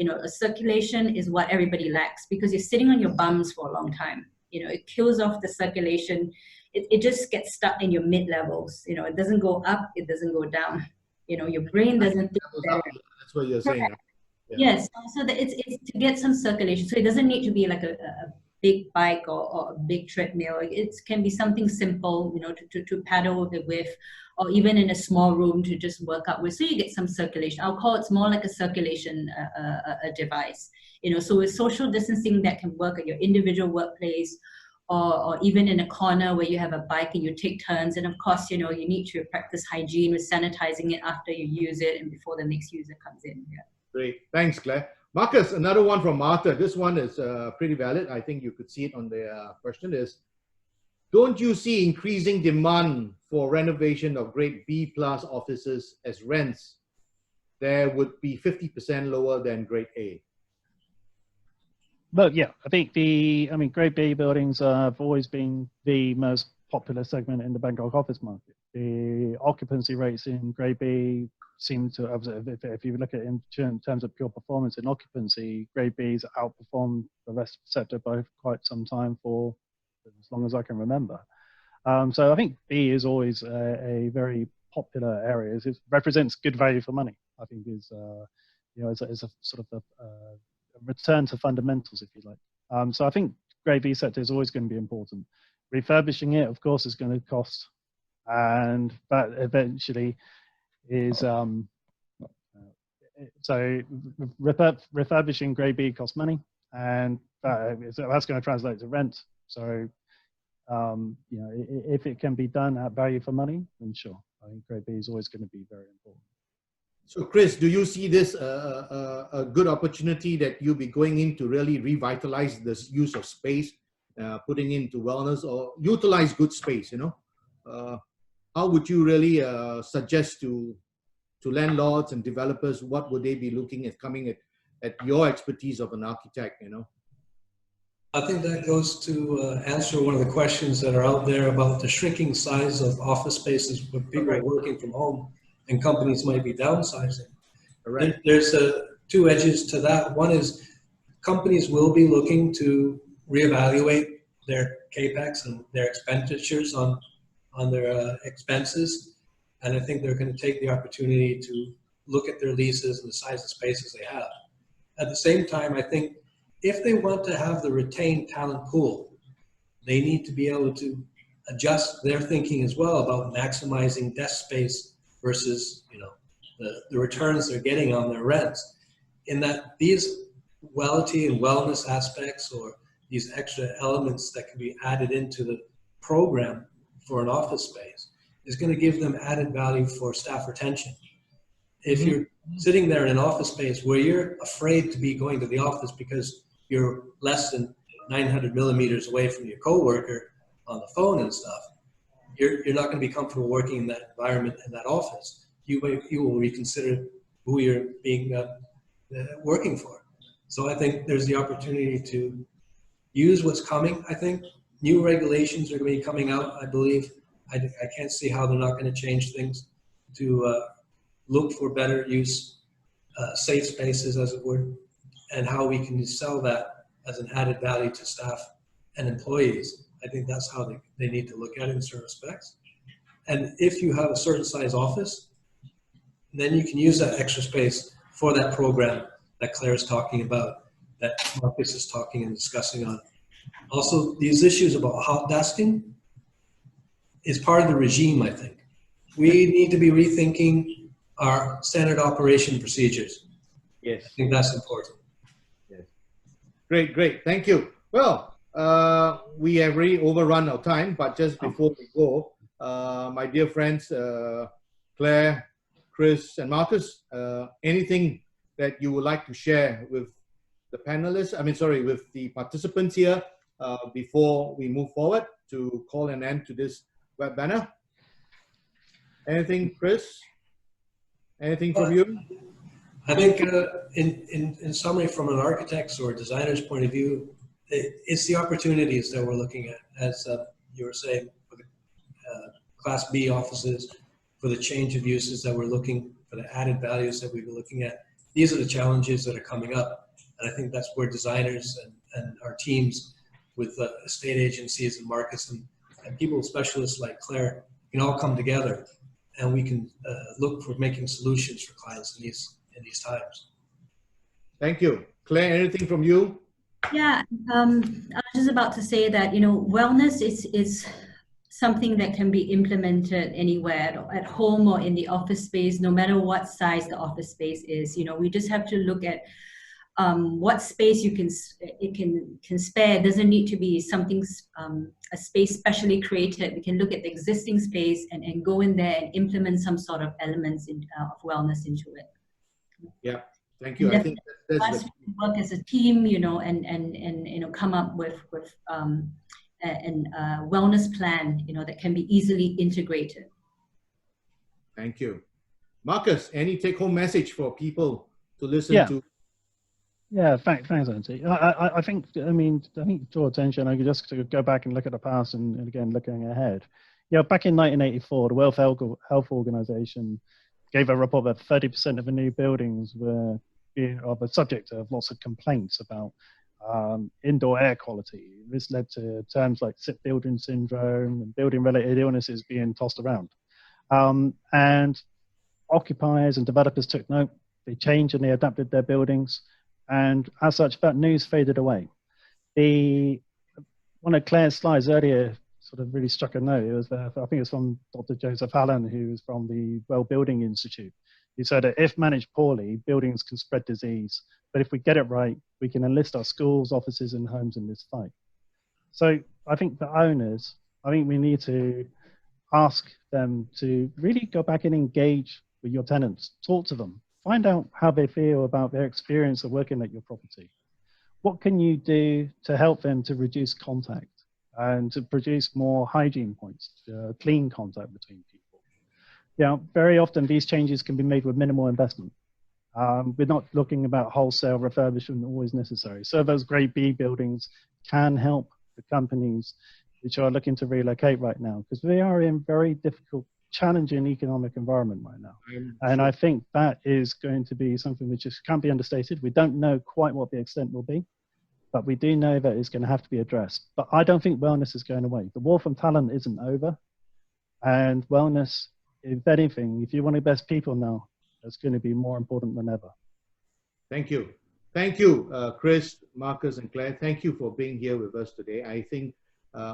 Speaker 3: A circulation is what everybody lacks, because you're sitting on your bums for a long time. It kills off the circulation. It just gets stuck in your mid-levels. It doesn't go up, it doesn't go down. Your brain doesn't think there.
Speaker 1: That's what you're saying.
Speaker 3: Yeah. Yes, so it's to get some circulation. So it doesn't need to be like a big bike or a big treadmill. It can be something simple, to paddle with, or even in a small room to just work out with. So you get some circulation. I'll call it more like a circulation a device. So with social distancing, that can work at your individual workplace, or even in a corner where you have a bike and you take turns. And of course, you need to practice hygiene with sanitizing it after you use it and before the next user comes in. Yeah.
Speaker 1: Great. Thanks, Claire. Marcus, another one from Martha. This one is pretty valid. I think you could see it on the question is, don't you see increasing demand for renovation of grade B plus offices as rents there would be 50% lower than grade A?
Speaker 4: But yeah, I think grade B buildings have always been the most popular segment in the Bangkok office market. The occupancy rates in grade B seem to, if you look at it in terms of pure performance and occupancy, grade B's outperformed the rest of the sector by quite some time for as long as I can remember. So I think B is always a very popular area. It represents good value for money. I think is as a sort of a return to fundamentals, if you like. So I think grade B sector is always going to be important. Refurbishing it, of course, is going to cost, and that eventually is so refurbishing grade B costs money, and that's going to translate to rent. So if it can be done at value for money, then sure, I think grade B is always going to be very important.
Speaker 1: So Chris, do you see this a good opportunity that you'll be going in to really revitalize this use of space, putting into wellness or utilize good space, how would you really suggest to landlords and developers, what would they be looking at coming at your expertise of an architect,
Speaker 2: I think that goes to answer one of the questions that are out there about the shrinking size of office spaces when people are working from home and companies might be downsizing.
Speaker 1: Right.
Speaker 2: There's two edges to that. One is companies will be looking to reevaluate their capex and their expenditures on their expenses, and I think they're going to take the opportunity to look at their leases and the size of spaces they have. At the same time, I think if they want to have the retained talent pool, they need to be able to adjust their thinking as well about maximizing desk space versus the returns they're getting on their rents. In that these quality and wellness aspects or these extra elements that can be added into the program for an office space is going to give them added value for staff retention. If you're sitting there in an office space where you're afraid to be going to the office because you're less than 900 millimeters away from your coworker on the phone and stuff, you're not going to be comfortable working in that environment, in that office. You will reconsider who you're being working for. So I think there's the opportunity to use what's coming. I think new regulations are going to be coming out, I believe. I can't see how they're not going to change things to look for better use, safe spaces, as it were, and how we can sell that as an added value to staff and employees. I think that's how they need to look at it in certain respects. And if you have a certain size office, then you can use that extra space for that program that Claire is talking about, that Marcus is talking and discussing on. Also, these issues about hot desking is part of the regime, I think. We need to be rethinking our standard operation procedures.
Speaker 1: Yes.
Speaker 2: I think that's important.
Speaker 1: Yes. Great. Thank you. Well, we have really overrun our time, but just before we go, my dear friends, Claire, Chris, and Marcus, anything that you would like to share with the panelists, with the participants here before we move forward to call an end to this webinar? Anything, Chris? Anything from you?
Speaker 2: I think in summary, from an architect's or designer's point of view, it's the opportunities that we're looking at, as you were saying, for the Class B offices, for the change of uses that we're looking, for the added values that we've been looking at. These are the challenges that are coming up. And I think that's where designers and our teams with estate agencies and markets and people, specialists like Claire, can all come together, and we can look for making solutions for clients in these times.
Speaker 1: Thank you. Claire, anything from you?
Speaker 3: Yeah, I was just about to say that, wellness is something that can be implemented anywhere, at home or in the office space, no matter what size the office space is. We just have to look at what space it can spare. It doesn't need to be something, a space specially created. We can look at the existing space and go in there and implement some sort of elements of wellness into it.
Speaker 1: Yeah, Thank you. I think that's
Speaker 3: us work as a team, you know, and come up with a wellness plan, you know, that can be easily integrated.
Speaker 1: Thank you. Marcus, any take-home message for people to listen to?
Speaker 4: Yeah, thanks, Anthony. I think draw attention. I could just go back and look at the past and again looking ahead. Yeah, back in 1984, the World Health Organization gave a report that 30% of the new buildings were the subject of lots of complaints about indoor air quality. This led to terms like SIP building syndrome and building-related illnesses being tossed around. And occupiers and developers took note. They changed and they adapted their buildings. And as such, that news faded away. One of Claire's slides earlier sort of really struck a note. It was I think it was from Dr. Joseph Allen, who was from the Well Building Institute. He said that if managed poorly, buildings can spread disease. But if we get it right, we can enlist our schools, offices, and homes in this fight. So I think for owners, I think we need to ask them to really go back and engage with your tenants, talk to them, find out how they feel about their experience of working at your property. What can you do to help them to reduce contact and to produce more hygiene points, clean contact between people? Yeah, very often these changes can be made with minimal investment. We're not looking about wholesale refurbishment always necessary. So those grade B buildings can help the companies which are looking to relocate right now, because they are in very difficult, challenging economic environment right now. And I think that is going to be something which just can't be understated. We don't know quite what the extent will be, but we do know that it's going to have to be addressed. But I don't think wellness is going away. The war from talent isn't over. And wellness, if anything, if you want the best people now, it's going to be more important than ever.
Speaker 1: Thank you. Thank you, Chris, Marcus, and Claire. Thank you for being here with us today. I think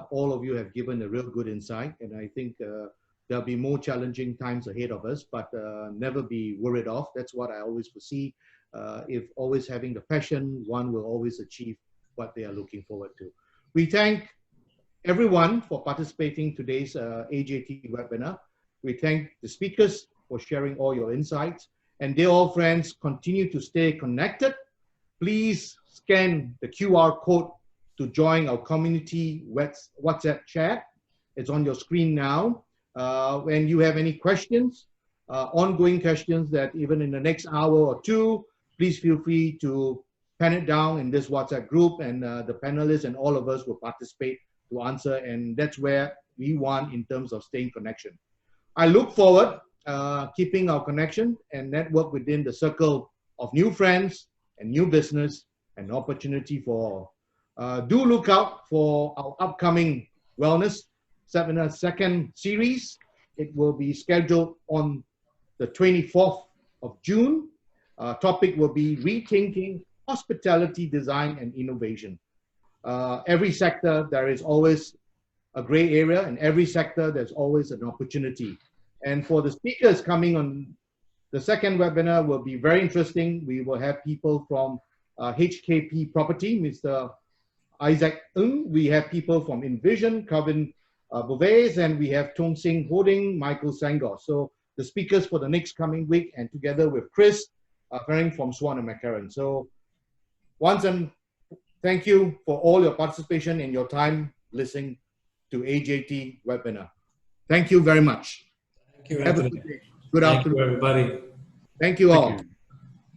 Speaker 1: all of you have given a real good insight, and I think there'll be more challenging times ahead of us, but never be worried off. That's what I always foresee. If always having the passion, one will always achieve what they are looking forward to. We thank everyone for participating in today's AJT webinar. We thank the speakers for sharing all your insights. And dear all friends, continue to stay connected. Please scan the QR code to join our community WhatsApp chat. It's on your screen now. When you have any questions, ongoing questions that even in the next hour or two, please feel free to pen it down in this WhatsApp group, and the panelists and all of us will participate to answer. And that's where we want in terms of staying connection. I look forward keeping our connection and network within the circle of new friends and new business and opportunity for all. Do look out for our upcoming wellness seminar second series. It will be scheduled on the 24th of June. Topic will be rethinking hospitality design and innovation. Every sector, there is always a gray area. In every sector, there's always an opportunity. And for the speakers coming on the second webinar will be very interesting. We will have people from HKP Property, Mr. Isaac Ng. We have people from Envision, Calvin Beauvais, and we have Tong Sing Holding, Michael Sangor. So the speakers for the next coming week, and together with Chris, Flannery from Swan and Maclaren. So once again, thank you for all your participation and your time listening to AJT webinar. Thank you very much.
Speaker 2: Thank you,
Speaker 1: Have
Speaker 2: Anthony.
Speaker 1: a good day. Good afternoon.
Speaker 2: Thank you, everybody.
Speaker 1: Thank you all.
Speaker 4: Thank you.